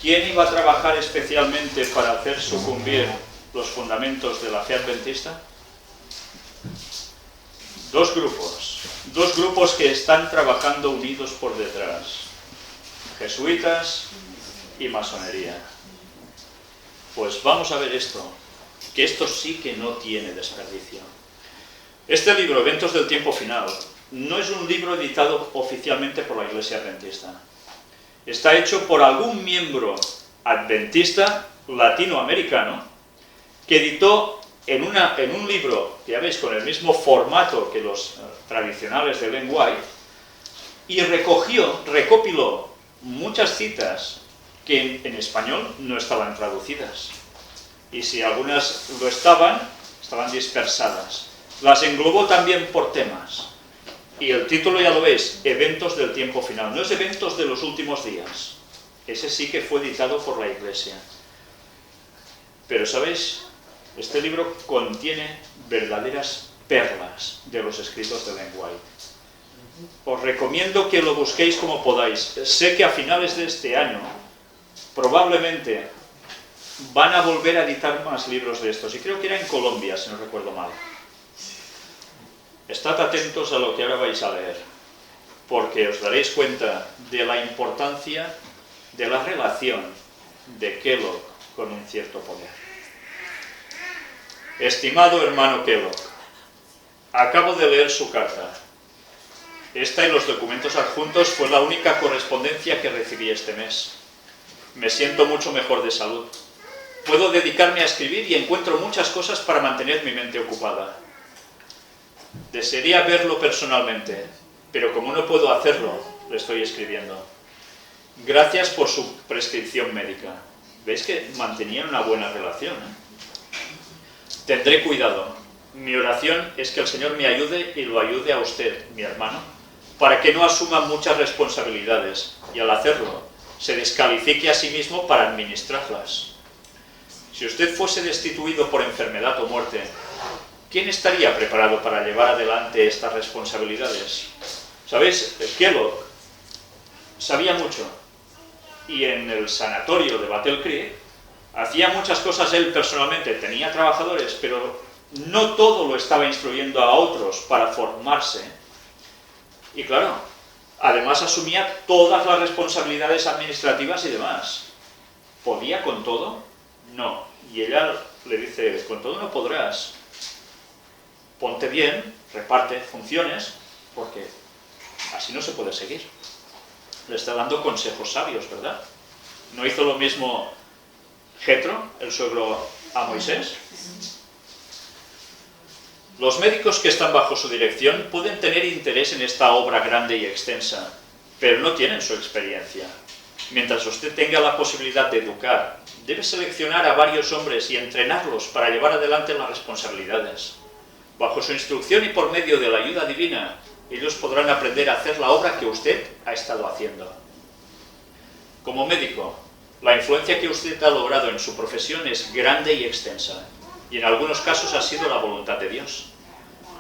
¿Quién iba a trabajar especialmente para hacer sucumbir los fundamentos de la fe adventista? Dos grupos que están trabajando unidos por detrás: jesuitas y masonería. Pues vamos a ver esto, que esto sí que no tiene desperdicio. Este libro, Eventos del Tiempo Final, no es un libro editado oficialmente por la Iglesia Adventista. Está hecho por algún miembro adventista latinoamericano que editó en un libro, ya veis, con el mismo formato que los tradicionales de Ellen White, y recopiló muchas citas que en español no estaban traducidas. Y si algunas lo estaban dispersadas. Las englobó también por temas. Y el título ya lo veis, Eventos del Tiempo Final. No es Eventos de los Últimos Días. Ese sí que fue editado por la Iglesia. Pero, ¿sabéis? Este libro contiene verdaderas perlas de los escritos de Ellen White. Os recomiendo que lo busquéis como podáis. Sé que a finales de este año probablemente van a volver a editar más libros de estos. Y creo que era en Colombia, si no recuerdo mal. Estad atentos a lo que ahora vais a leer, porque os daréis cuenta de la importancia de la relación de Kellogg con un cierto poder. Estimado hermano Kellogg, acabo de leer su carta. Esta y los documentos adjuntos fue la única correspondencia que recibí este mes. Me siento mucho mejor de salud. Puedo dedicarme a escribir y encuentro muchas cosas para mantener mi mente ocupada. Desearía verlo personalmente, pero como no puedo hacerlo, le estoy escribiendo. Gracias por su prescripción médica. ¿Veis que mantenían una buena relación? Tendré cuidado. Mi oración es que el Señor me ayude y lo ayude a usted, mi hermano, para que no asuma muchas responsabilidades y al hacerlo se descalifique a sí mismo para administrarlas. Si usted fuese destituido por enfermedad o muerte, ¿quién estaría preparado para llevar adelante estas responsabilidades? ¿Sabéis? Kellogg sabía mucho y en el sanatorio de Battle Creek hacía muchas cosas él personalmente, tenía trabajadores, pero no todo lo estaba instruyendo a otros para formarse. Y claro, además asumía todas las responsabilidades administrativas y demás. ¿Podía con todo? No. Y ella le dice, con todo no podrás. Ponte bien, reparte funciones, porque así no se puede seguir. Le está dando consejos sabios, ¿verdad? ¿No hizo lo mismo Jetro, el suegro a Moisés? Los médicos que están bajo su dirección pueden tener interés en esta obra grande y extensa, pero no tienen su experiencia. Mientras usted tenga la posibilidad de educar, debe seleccionar a varios hombres y entrenarlos para llevar adelante las responsabilidades. Bajo su instrucción y por medio de la ayuda divina, ellos podrán aprender a hacer la obra que usted ha estado haciendo. Como médico, la influencia que usted ha logrado en su profesión es grande y extensa, y en algunos casos ha sido la voluntad de Dios.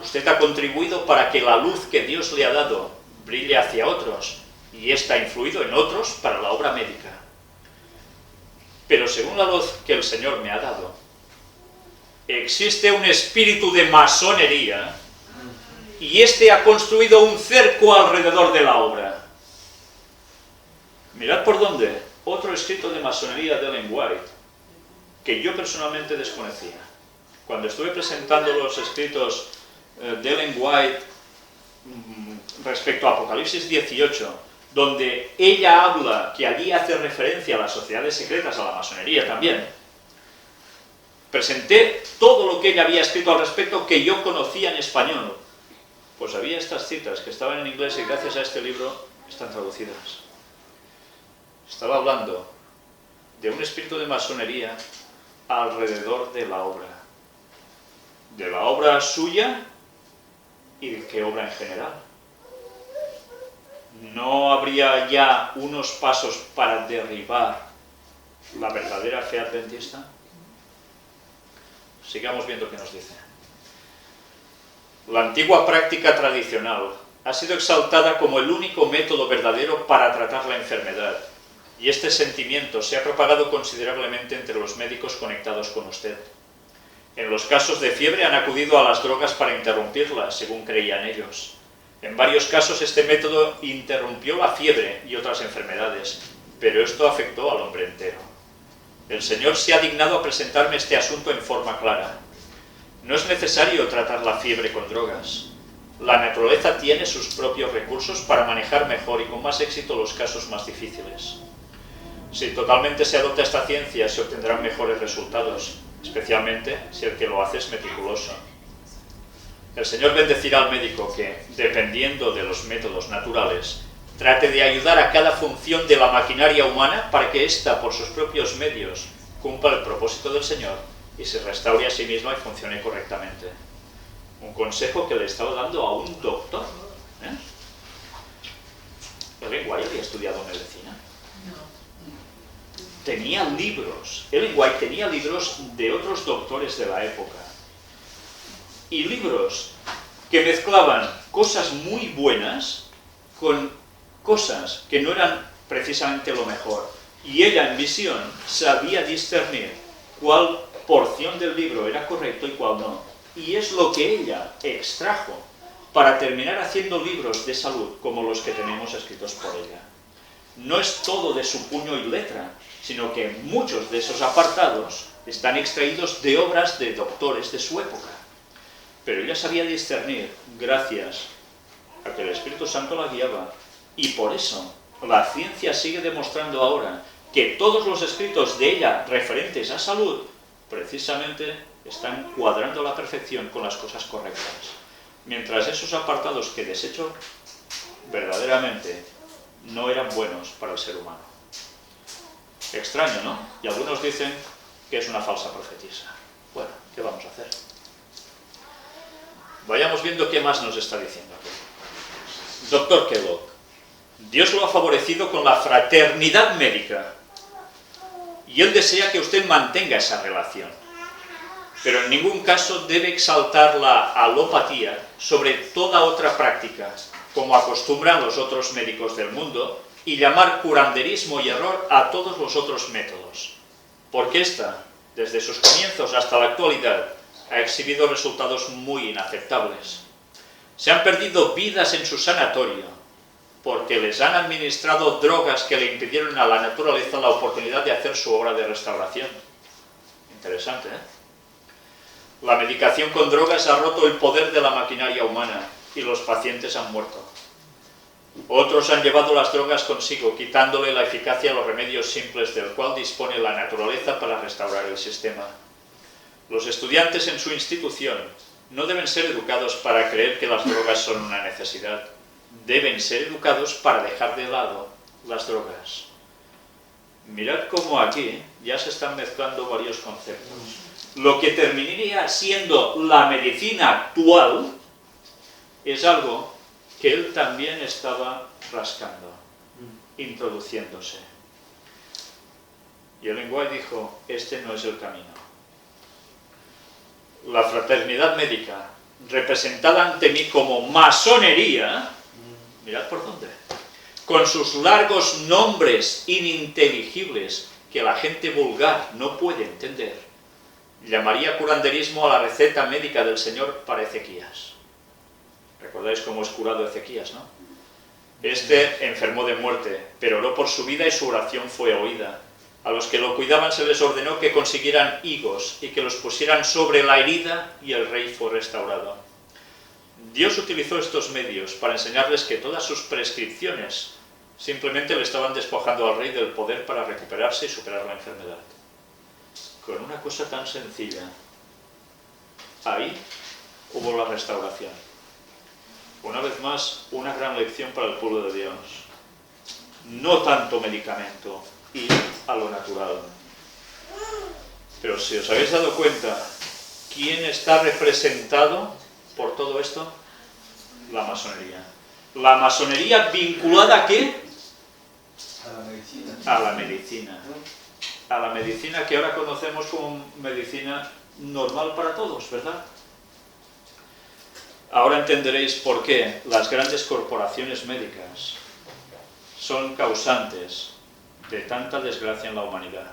Usted ha contribuido para que la luz que Dios le ha dado brille hacia otros, y ésta ha influido en otros para la obra médica. Pero según la luz que el Señor me ha dado, existe un espíritu de masonería, y éste ha construido un cerco alrededor de la obra. Mirad por dónde, otro escrito de masonería de Ellen White, que yo personalmente desconocía. Cuando estuve presentando los escritos de Ellen White respecto a Apocalipsis 18, donde ella habla, que allí hace referencia a las sociedades secretas, a la masonería también, presenté todo lo que ella había escrito al respecto que yo conocía en español. Pues había estas citas que estaban en inglés y gracias a este libro están traducidas. Estaba hablando de un espíritu de masonería alrededor de la obra suya y de qué obra en general. ¿No habría ya unos pasos para derribar la verdadera fe adventista? Sigamos viendo qué nos dice. La antigua práctica tradicional ha sido exaltada como el único método verdadero para tratar la enfermedad, y este sentimiento se ha propagado considerablemente entre los médicos conectados con usted. En los casos de fiebre han acudido a las drogas para interrumpirla, según creían ellos. En varios casos este método interrumpió la fiebre y otras enfermedades, pero esto afectó al hombre entero. El Señor se ha dignado a presentarme este asunto en forma clara. No es necesario tratar la fiebre con drogas. La naturaleza tiene sus propios recursos para manejar mejor y con más éxito los casos más difíciles. Si totalmente se adopta esta ciencia, se obtendrán mejores resultados, especialmente si el que lo hace es meticuloso. El Señor bendecirá al médico que, dependiendo de los métodos naturales, trate de ayudar a cada función de la maquinaria humana para que ésta, por sus propios medios, cumpla el propósito del Señor y se restaure a sí misma y funcione correctamente. Un consejo que le estaba dando a un doctor. Ellen White había estudiado medicina. Tenía libros. Ellen White tenía libros de otros doctores de la época. Y libros que mezclaban cosas muy buenas con cosas que no eran precisamente lo mejor. Y ella en visión sabía discernir cuál porción del libro era correcto y cuál no. Y es lo que ella extrajo para terminar haciendo libros de salud como los que tenemos escritos por ella. no es todo de su puño y letra, sino que muchos de esos apartados están extraídos de obras de doctores de su época. Pero ella sabía discernir gracias a que el Espíritu Santo la guiaba, y por eso la ciencia sigue demostrando ahora que todos los escritos de ella referentes a salud precisamente están cuadrando a la perfección con las cosas correctas, mientras esos apartados que desechó verdaderamente no eran buenos para el ser humano. Extraño, ¿no? Y algunos dicen que es una falsa profetisa. Bueno, ¿qué vamos a hacer? Vayamos viendo qué más nos está diciendo aquí. Doctor Kellogg, Dios lo ha favorecido con la fraternidad médica y Él desea que usted mantenga esa relación, pero en ningún caso debe exaltar la alopatía sobre toda otra práctica, como acostumbran los otros médicos del mundo, y llamar curanderismo y error a todos los otros métodos, porque esta, desde sus comienzos hasta la actualidad, ha exhibido resultados muy inaceptables. Se han perdido vidas en su sanatorio, porque les han administrado drogas que le impidieron a la naturaleza la oportunidad de hacer su obra de restauración. Interesante, ¿eh? La medicación con drogas ha roto el poder de la maquinaria humana y los pacientes han muerto. Otros han llevado las drogas consigo, quitándole la eficacia a los remedios simples del cual dispone la naturaleza para restaurar el sistema. Los estudiantes en su institución no deben ser educados para creer que las drogas son una necesidad. Deben ser educados para dejar de lado las drogas. Mirad cómo aquí ya se están mezclando varios conceptos. Lo que terminaría siendo la medicina actual es algo que él también estaba rascando, introduciéndose. Y Ellen White dijo, este no es el camino. La fraternidad médica, representada ante mí como masonería, mirad por dónde, con sus largos nombres ininteligibles que la gente vulgar no puede entender, llamaría curanderismo a la receta médica del Señor para Ezequías. ¿Recordáis cómo es curado Ezequías, no? Este enfermó de muerte, pero oró por su vida y su oración fue oída. A los que lo cuidaban se les ordenó que consiguieran higos y que los pusieran sobre la herida y el rey fue restaurado. Dios utilizó estos medios para enseñarles que todas sus prescripciones simplemente le estaban despojando al rey del poder para recuperarse y superar la enfermedad. Con una cosa tan sencilla, ahí hubo la restauración. Una vez más, una gran lección para el pueblo de Dios. No tanto medicamento, ir a lo natural. Pero si os habéis dado cuenta, ¿quién está representado por todo esto? La masonería. ¿La masonería vinculada a qué? A la medicina. A la medicina. A la medicina que ahora conocemos como medicina normal para todos, ¿verdad? Ahora entenderéis por qué las grandes corporaciones médicas son causantes de tanta desgracia en la humanidad,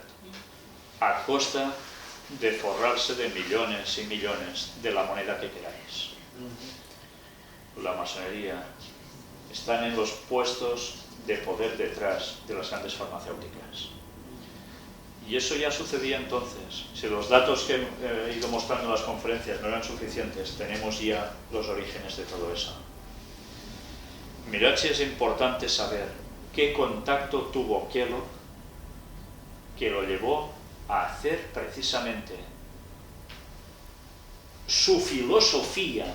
a costa de forrarse de millones y millones de la moneda que queráis. La masonería están en los puestos de poder detrás de las grandes farmacéuticas. Y eso ya sucedía entonces. Si los datos que he ido mostrando en las conferencias no eran suficientes, tenemos ya los orígenes de todo eso. Mirad si es importante saber qué contacto tuvo Kellogg que lo llevó a hacer precisamente su filosofía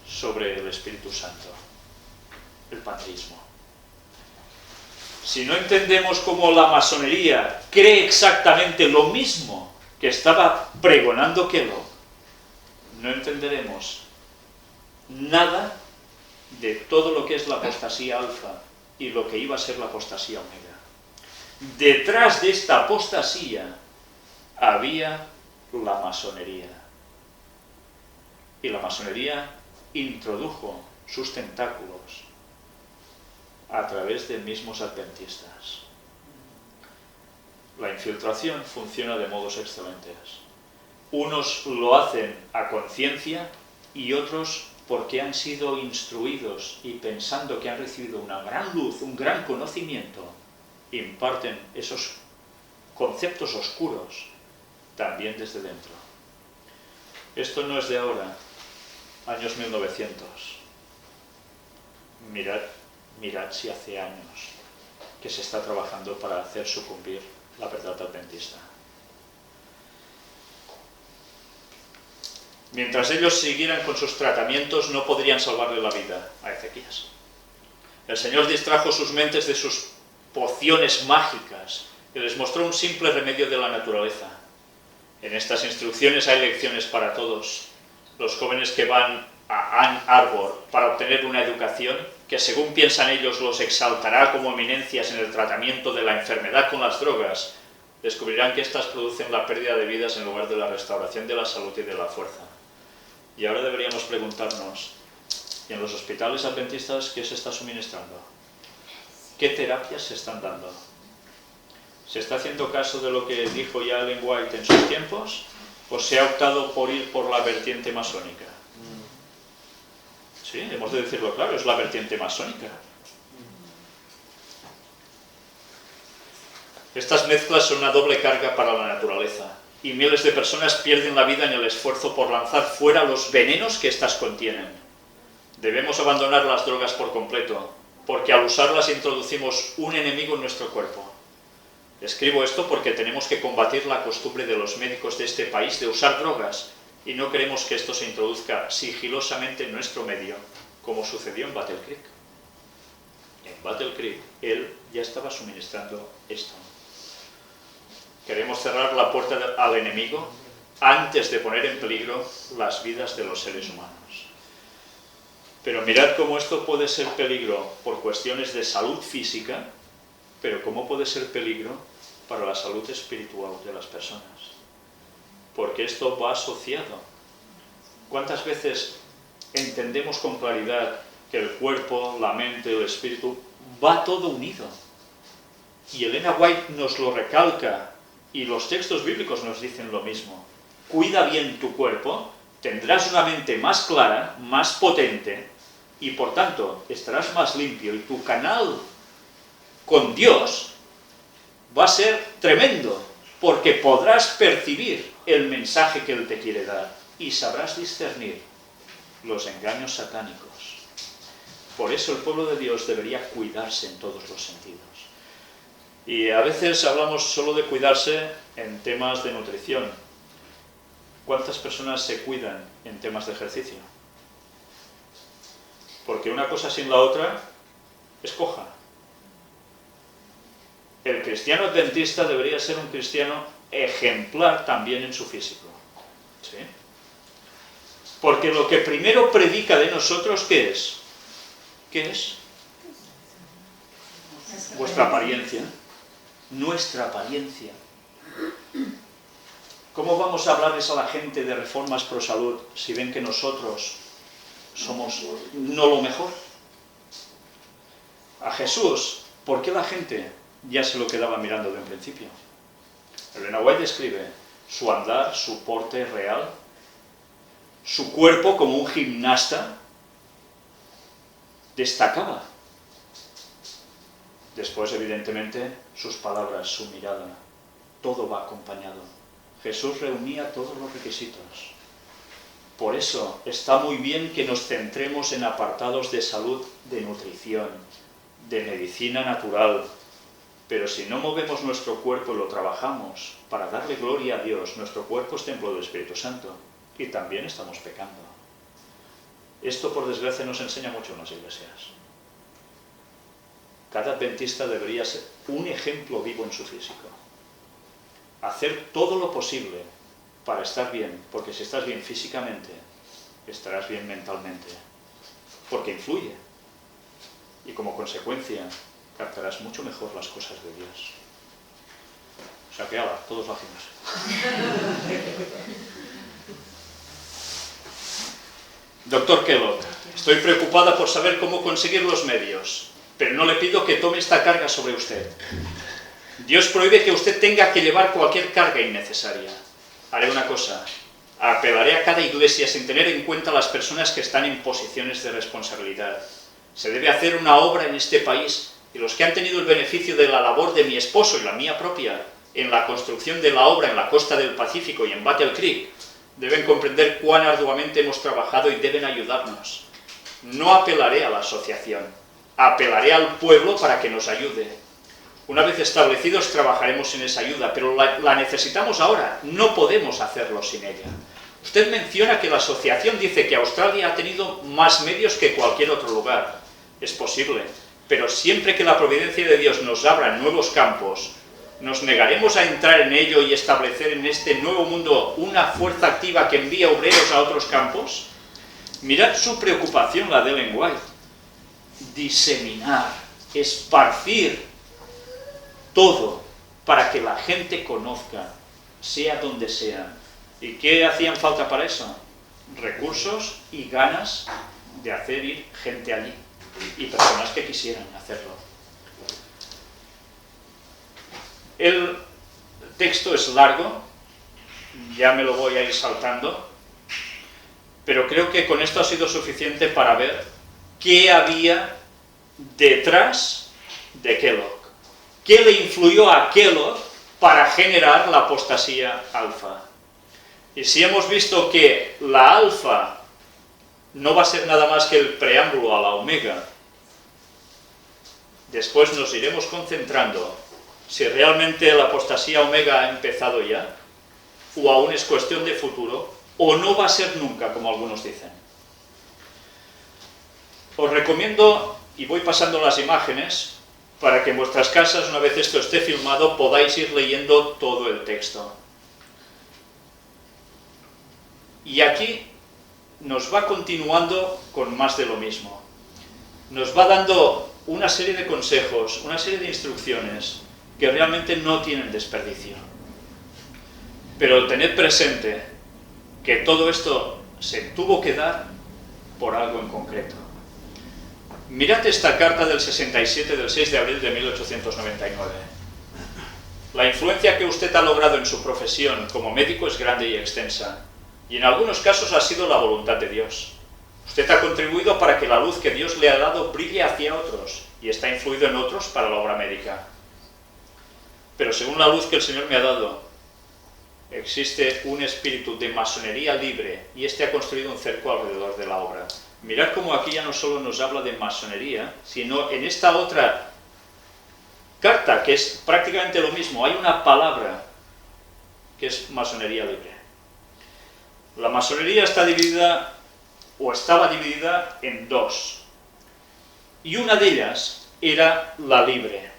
sobre el Espíritu Santo, el panteísmo. Si no entendemos cómo la masonería cree exactamente lo mismo que estaba pregonando Kellogg, no entenderemos nada de todo lo que es la apostasía alfa y lo que iba a ser la apostasía omega. Detrás de esta apostasía había la masonería. Y la masonería introdujo sus tentáculos a través de mismos adventistas. La infiltración funciona de modos excelentes. Unos lo hacen a conciencia y otros porque han sido instruidos y pensando que han recibido una gran luz, un gran conocimiento, imparten esos conceptos oscuros también desde dentro. Esto no es de ahora, años 1900. Mirad si hace años que se está trabajando para hacer sucumbir la verdad adventista. Mientras ellos siguieran con sus tratamientos, no podrían salvarle la vida a Ezequías. El Señor distrajo sus mentes de sus pociones mágicas y les mostró un simple remedio de la naturaleza. En estas instrucciones hay lecciones para todos. Los jóvenes que van a Ann Arbor para obtener una educación que, según piensan ellos, los exaltará como eminencias en el tratamiento de la enfermedad con las drogas, descubrirán que éstas producen la pérdida de vidas en lugar de la restauración de la salud y de la fuerza. Y ahora deberíamos preguntarnos, ¿y en los hospitales adventistas qué se está suministrando? ¿Qué terapias se están dando? ¿Se está haciendo caso de lo que dijo ya Ellen White en sus tiempos? ¿O se ha optado por ir por la vertiente masónica? Sí, hemos de decirlo claro, es la vertiente masónica. Estas mezclas son una doble carga para la naturaleza, y miles de personas pierden la vida en el esfuerzo por lanzar fuera los venenos que éstas contienen. Debemos abandonar las drogas por completo, porque al usarlas introducimos un enemigo en nuestro cuerpo. Escribo esto porque tenemos que combatir la costumbre de los médicos de este país de usar drogas, y no queremos que esto se introduzca sigilosamente en nuestro medio, como sucedió en Battle Creek. En Battle Creek, él ya estaba suministrando esto. Queremos cerrar la puerta al enemigo antes de poner en peligro las vidas de los seres humanos. Pero mirad cómo esto puede ser peligro por cuestiones de salud física, pero cómo puede ser peligro para la salud espiritual de las personas. Porque esto va asociado. ¿Cuántas veces entendemos con claridad que el cuerpo, la mente, el espíritu, va todo unido? Y Elena White nos lo recalca, y los textos bíblicos nos dicen lo mismo. Cuida bien tu cuerpo, tendrás una mente más clara, más potente, y por tanto estarás más limpio, y tu canal con Dios va a ser tremendo, porque podrás percibir el mensaje que Él te quiere dar, y sabrás discernir los engaños satánicos. Por eso el pueblo de Dios debería cuidarse en todos los sentidos. Y a veces hablamos solo de cuidarse en temas de nutrición. ¿Cuántas personas se cuidan en temas de ejercicio? Porque una cosa sin la otra es coja. El cristiano adventista debería ser un cristiano ejemplar también en su físico. ¿Sí? Porque lo que primero predica de nosotros, ¿qué es? ¿Qué es? Vuestra apariencia. Nuestra apariencia. ¿Cómo vamos a hablarles a la gente de reformas pro salud si ven que nosotros somos no lo mejor? A Jesús, ¿por qué la gente ya se lo quedaba mirando de un principio? Elena White describe su andar, su porte real, su cuerpo como un gimnasta, destacaba. Después, evidentemente, sus palabras, su mirada, todo va acompañado. Jesús reunía todos los requisitos. Por eso está muy bien que nos centremos en apartados de salud, de nutrición, de medicina natural. Pero si no movemos nuestro cuerpo y lo trabajamos para darle gloria a Dios, nuestro cuerpo es templo del Espíritu Santo y también estamos pecando. Esto, por desgracia, nos enseña mucho en las iglesias. Cada adventista debería ser un ejemplo vivo en su físico. Hacer todo lo posible para estar bien, porque si estás bien físicamente, estarás bien mentalmente, porque influye. Y como consecuencia, captarás mucho mejor las cosas de Dios. O sea que ahora, todos lo hacemos. Doctor Kellogg, estoy preocupada por saber cómo conseguir los medios, pero no le pido que tome esta carga sobre usted. Dios prohíbe que usted tenga que llevar cualquier carga innecesaria. Haré una cosa, Apelaré a cada iglesia sin tener en cuenta las personas que están en posiciones de responsabilidad. Se debe hacer una obra en este país y los que han tenido el beneficio de la labor de mi esposo y la mía propia en la construcción de la obra en la costa del Pacífico y en Battle Creek deben comprender cuán arduamente hemos trabajado y deben ayudarnos. No apelaré a la asociación, apelaré al pueblo para que nos ayude. Una vez establecidos trabajaremos en esa ayuda, pero la necesitamos ahora, no podemos hacerlo sin ella. Usted menciona que la asociación dice que Australia ha tenido más medios que cualquier otro lugar. Es posible, pero siempre que la providencia de Dios nos abra nuevos campos, ¿nos negaremos a entrar en ello y establecer en este nuevo mundo una fuerza activa que envía obreros a otros campos? Mirad su preocupación, la de Ellen White. Diseminar, esparcir todo para que la gente conozca, sea donde sea. ¿Y qué hacían falta para eso? Recursos y ganas de hacer ir gente allí y personas que quisieran hacerlo. El texto es largo, ya me lo voy a ir saltando, pero creo que con esto ha sido suficiente para ver qué había detrás de Kellogg. ¿Qué le influyó a Kellogg para generar la apostasía alfa? Y si hemos visto que la alfa no va a ser nada más que el preámbulo a la omega, después nos iremos concentrando si realmente la apostasía omega ha empezado ya, o aún es cuestión de futuro, o no va a ser nunca, como algunos dicen. Os recomiendo, y voy pasando las imágenes, para que en vuestras casas, una vez esto esté filmado, podáis ir leyendo todo el texto. Y aquí nos va continuando con más de lo mismo. Nos va dando una serie de consejos, una serie de instrucciones que realmente no tienen desperdicio. Pero tened presente que todo esto se tuvo que dar por algo en concreto. Mirad esta carta del 67 del 6 de abril de 1899. La influencia que usted ha logrado en su profesión como médico es grande y extensa, y en algunos casos ha sido la voluntad de Dios. Usted ha contribuido para que la luz que Dios le ha dado brille hacia otros, y está influido en otros para la obra médica. Pero según la luz que el Señor me ha dado, existe un espíritu de masonería libre, y este ha construido un cerco alrededor de la obra. Mirad cómo aquí ya no solo nos habla de masonería, sino en esta otra carta, que es prácticamente lo mismo, hay una palabra que es masonería libre. La masonería está dividida, o estaba dividida, en dos. Y una de ellas era la libre.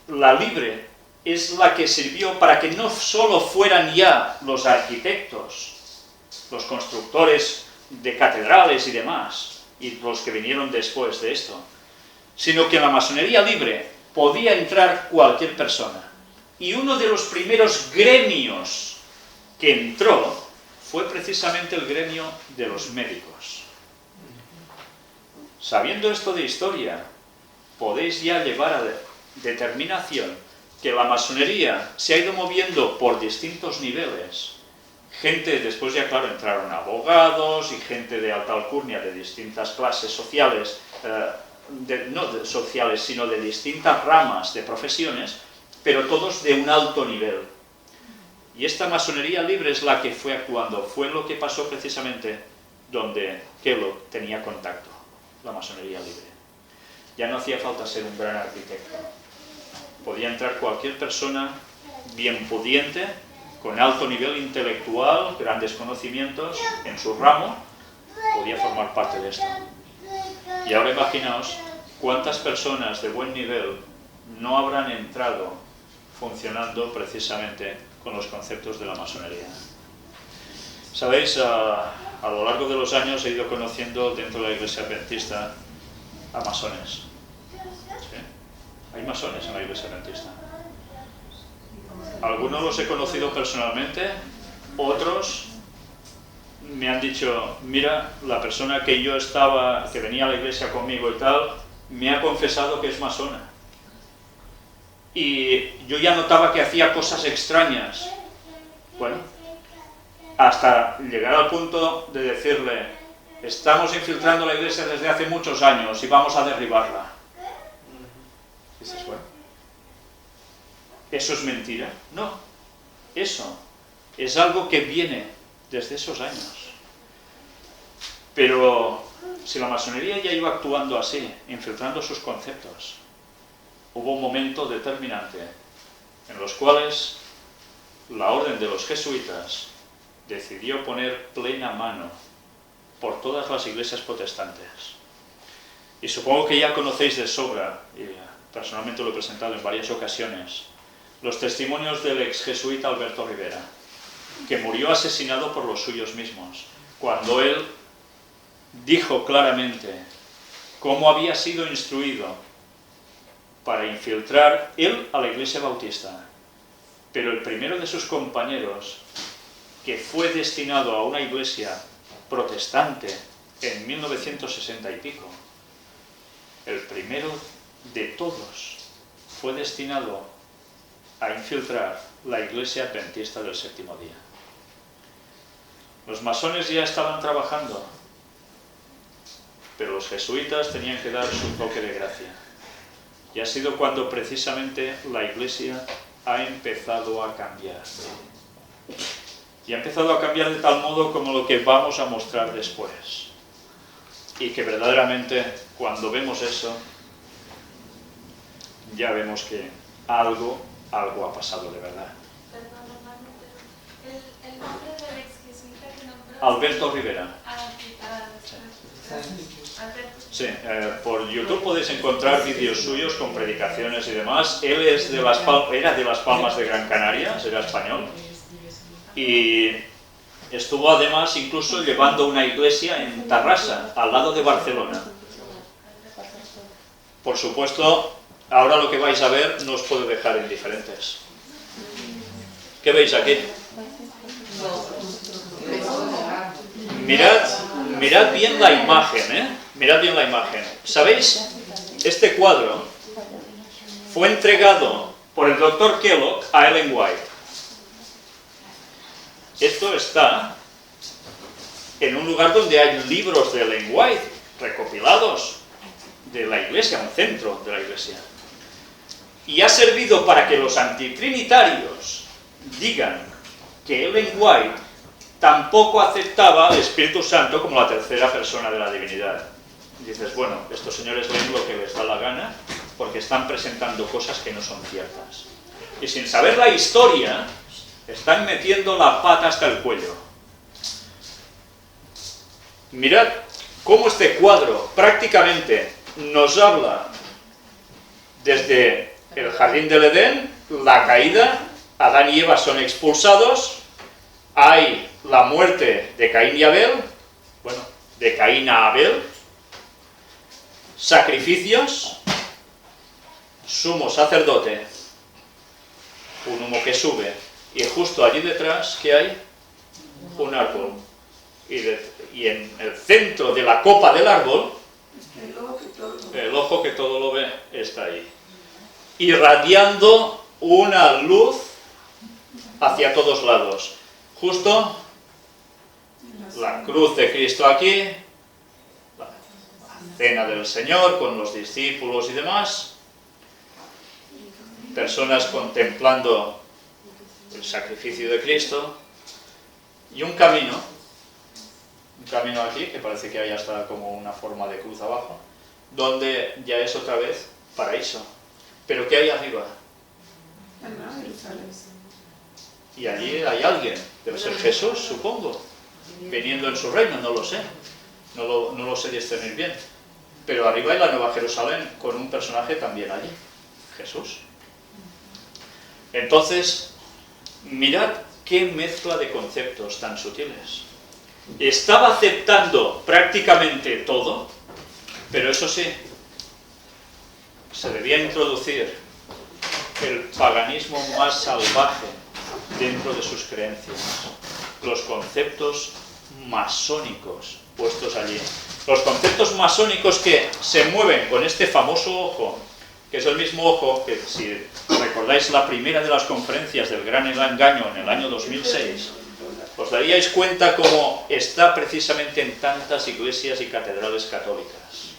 La libre es la que sirvió para que no solo fueran ya los arquitectos, los constructores de catedrales y demás, y los que vinieron después de esto, sino que en la masonería libre podía entrar cualquier persona. Y uno de los primeros gremios que entró fue precisamente el gremio de los médicos. Sabiendo esto de historia, podéis ya llevar a determinación que la masonería se ha ido moviendo por distintos niveles. Gente, después ya claro, entraron abogados y gente de alta alcurnia de distintas clases sociales, no sociales, sino de distintas ramas de profesiones, pero todos de un alto nivel. Y esta masonería libre es la que fue actuando, fue lo que pasó precisamente donde Kellogg tenía contacto, la masonería libre. Ya no hacía falta ser un gran arquitecto, podía entrar cualquier persona bien pudiente, con alto nivel intelectual, grandes conocimientos en su ramo, podía formar parte de esto. Y ahora imaginaos cuántas personas de buen nivel no habrán entrado funcionando precisamente con los conceptos de la masonería. Sabéis, a lo largo de los años he ido conociendo dentro de la Iglesia Adventista a masones. ¿Sí? Hay masones en la Iglesia Adventista. Algunos los he conocido personalmente, otros me han dicho, mira, la persona que venía a la iglesia conmigo y tal, me ha confesado que es masona. Y yo ya notaba que hacía cosas extrañas. Bueno, hasta llegar al punto de decirle: estamos infiltrando la iglesia desde hace muchos años y vamos a derribarla. Dices, bueno, ¿eso es mentira? No, eso es algo que viene desde esos años. Pero si la masonería ya iba actuando así, infiltrando sus conceptos, hubo un momento determinante en los cuales la orden de los jesuitas decidió poner plena mano por todas las iglesias protestantes. Y supongo que ya conocéis de sobra, y personalmente lo he presentado en varias ocasiones, los testimonios del ex jesuita Alberto Rivera, que murió asesinado por los suyos mismos, cuando él dijo claramente cómo había sido instruido para infiltrar él a la Iglesia Bautista, pero el primero de sus compañeros, que fue destinado a una iglesia protestante en 1960 y pico, el primero de todos fue destinado a infiltrar la Iglesia Adventista del Séptimo Día. Los masones ya estaban trabajando, pero los jesuitas tenían que dar su toque de gracia. Y ha sido cuando precisamente la Iglesia ha empezado a cambiar. Y ha empezado a cambiar de tal modo como lo que vamos a mostrar después. Y que verdaderamente, cuando vemos eso, ya vemos que algo ha pasado de verdad. El nombre del ex jesuita que nombró... Alberto Rivera. Sí. Sí, por YouTube podéis encontrar vídeos suyos con predicaciones y demás. Él es era de Las Palmas de Gran Canaria, era español. Y estuvo además incluso llevando una iglesia en Tarrasa, al lado de Barcelona. Por supuesto, ahora lo que vais a ver no os puede dejar indiferentes. ¿Qué veis aquí? Mirad bien la imagen, ¿eh? Mirad bien la imagen. ¿Sabéis? Este cuadro fue entregado por el Dr. Kellogg a Ellen White. Esto está en un lugar donde hay libros de Ellen White recopilados de la iglesia, un centro de la iglesia. Y ha servido para que los antitrinitarios digan que Ellen White tampoco aceptaba al Espíritu Santo como la tercera persona de la divinidad. Y dices, bueno, estos señores leen lo que les da la gana porque están presentando cosas que no son ciertas. Y sin saber la historia, están metiendo la pata hasta el cuello. Mirad cómo este cuadro prácticamente nos habla desde el jardín del Edén, la caída, Adán y Eva son expulsados, hay la muerte de Caín y Abel, bueno, de Caín a Abel, sacrificios, sumo sacerdote, un humo que sube, y justo allí detrás, ¿qué hay? Un árbol. Y en el centro de la copa del árbol, el ojo que todo lo ve está ahí, irradiando una luz hacia todos lados. Justo la cruz de Cristo aquí, la cena del Señor con los discípulos y demás, personas contemplando el sacrificio de Cristo, y un camino aquí, que parece que hay hasta como una forma de cruz abajo, donde ya es otra vez paraíso. Pero ¿qué hay arriba? Y allí hay alguien, debe ser Jesús, supongo, viniendo en su reino, no lo sé, no lo sé discernir bien. Pero arriba hay la Nueva Jerusalén, con un personaje también allí, Jesús. Entonces, mirad qué mezcla de conceptos tan sutiles. Estaba aceptando prácticamente todo, pero eso sí, se debía introducir el paganismo más salvaje dentro de sus creencias, los conceptos masónicos puestos allí. Los conceptos masónicos que se mueven con este famoso ojo, que es el mismo ojo que, si recordáis la primera de las conferencias del Gran Engaño en el año 2006, os daríais cuenta cómo está precisamente en tantas iglesias y catedrales católicas.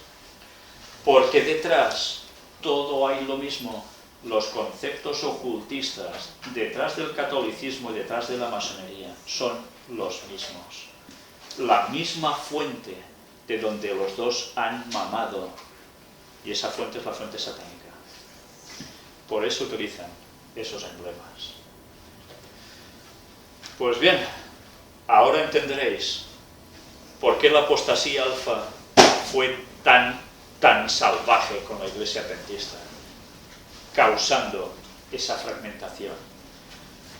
Porque detrás todo hay lo mismo. Los conceptos ocultistas detrás del catolicismo y detrás de la masonería son los mismos. La misma fuente de donde los dos han mamado. Y esa fuente es la fuente satánica. Por eso utilizan esos emblemas. Pues bien, ahora entenderéis por qué la apostasía alfa fue tan salvaje con la Iglesia adventista, causando esa fragmentación.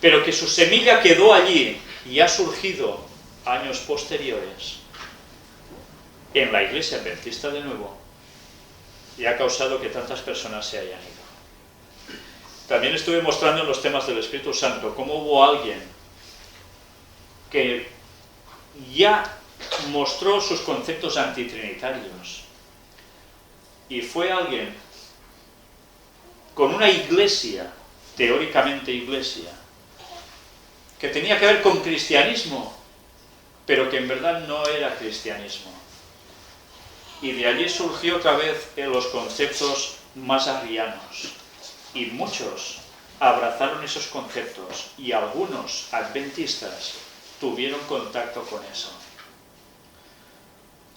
Pero que su semilla quedó allí y ha surgido años posteriores en la Iglesia adventista de nuevo y ha causado que tantas personas se hayan ido. También estuve mostrando en los temas del Espíritu Santo cómo hubo alguien que ya mostró sus conceptos antitrinitarios y fue alguien con una iglesia, teóricamente iglesia, que tenía que ver con cristianismo, pero que en verdad no era cristianismo. Y de allí surgió otra vez en los conceptos más arrianos. Y muchos abrazaron esos conceptos y algunos adventistas tuvieron contacto con eso.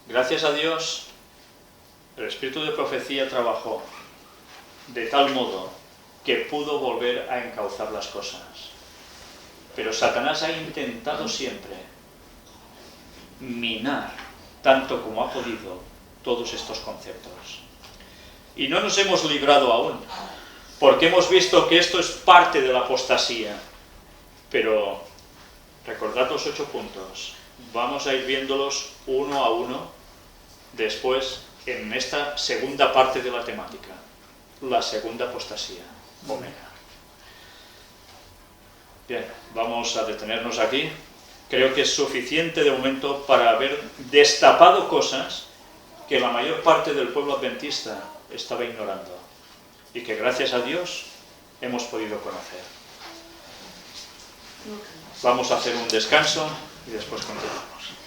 Gracias a Dios, el espíritu de profecía trabajó de tal modo que pudo volver a encauzar las cosas. Pero Satanás ha intentado siempre minar, tanto como ha podido, todos estos conceptos. Y no nos hemos librado aún, porque hemos visto que esto es parte de la apostasía. Pero recordad los 8 puntos. Vamos a ir viéndolos uno a uno después en esta segunda parte de la temática. La segunda apostasía, Omega. Bien, vamos a detenernos aquí. Creo que es suficiente de momento para haber destapado cosas que la mayor parte del pueblo adventista estaba ignorando y que gracias a Dios hemos podido conocer. Vamos a hacer un descanso y después continuamos.